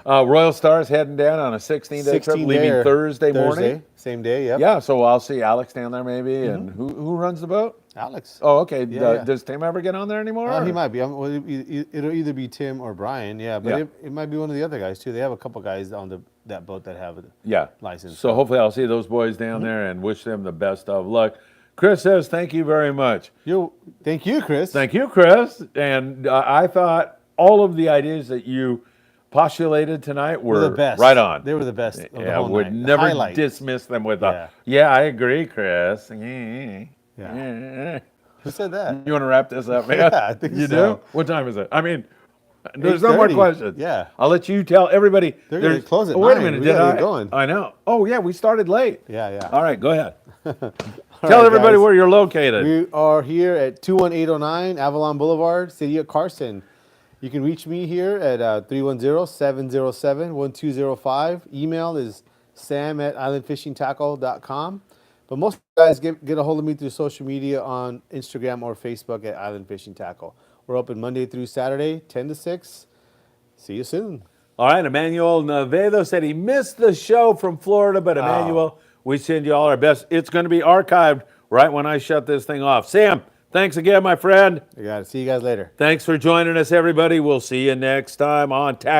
Royal Star's heading down on a 16-day trip, leaving Thursday morning. Same day, yep. Yeah, so I'll see Alex down there maybe. And who runs the boat? Alex. Oh, okay. Yeah. Does Tim ever get on there anymore? He might be. It'll either be Tim or Brian, yeah. But Yeah. it might be one of the other guys, too. They have a couple guys on that boat that have a Yeah. license. So hopefully I'll see those boys down there and wish them the best of luck. Chris says, thank you very much. Thank you, Chris. Thank you, Chris. And I thought all of the ideas that you postulated tonight were the best. right on. They were the best of the Yeah, whole would night. The never highlights. dismiss them with Yeah. I agree, Chris. Yeah. Who said that? You want to wrap this up, man? Yeah, I think you so. do? What time is it? There's no more 8:30. questions. Yeah. I'll let you tell everybody. They're going to close at wait a 9. minute, We did gotta I? get going. I know. Oh, yeah, we started late. Yeah. All right, go ahead. All Tell right, everybody guys. where you're located. We are here at 21809 Avalon Boulevard, City of Carson. You can reach me here at 310-707-1205. Email is sam@islandfishingtqckle.com. But most guys get a hold of me through social media on Instagram or Facebook at Island Fishing Tqckle. We're open Monday through Saturday, 10 to 6. See you soon. All right, Emmanuel Navedo said he missed the show from Florida, but Emmanuel, we send you all our best. It's going to be archived right when I shut this thing off. Sam, thanks again, my friend. I got it. See you guys later. Thanks for joining us, everybody. We'll see you next time on Tackle.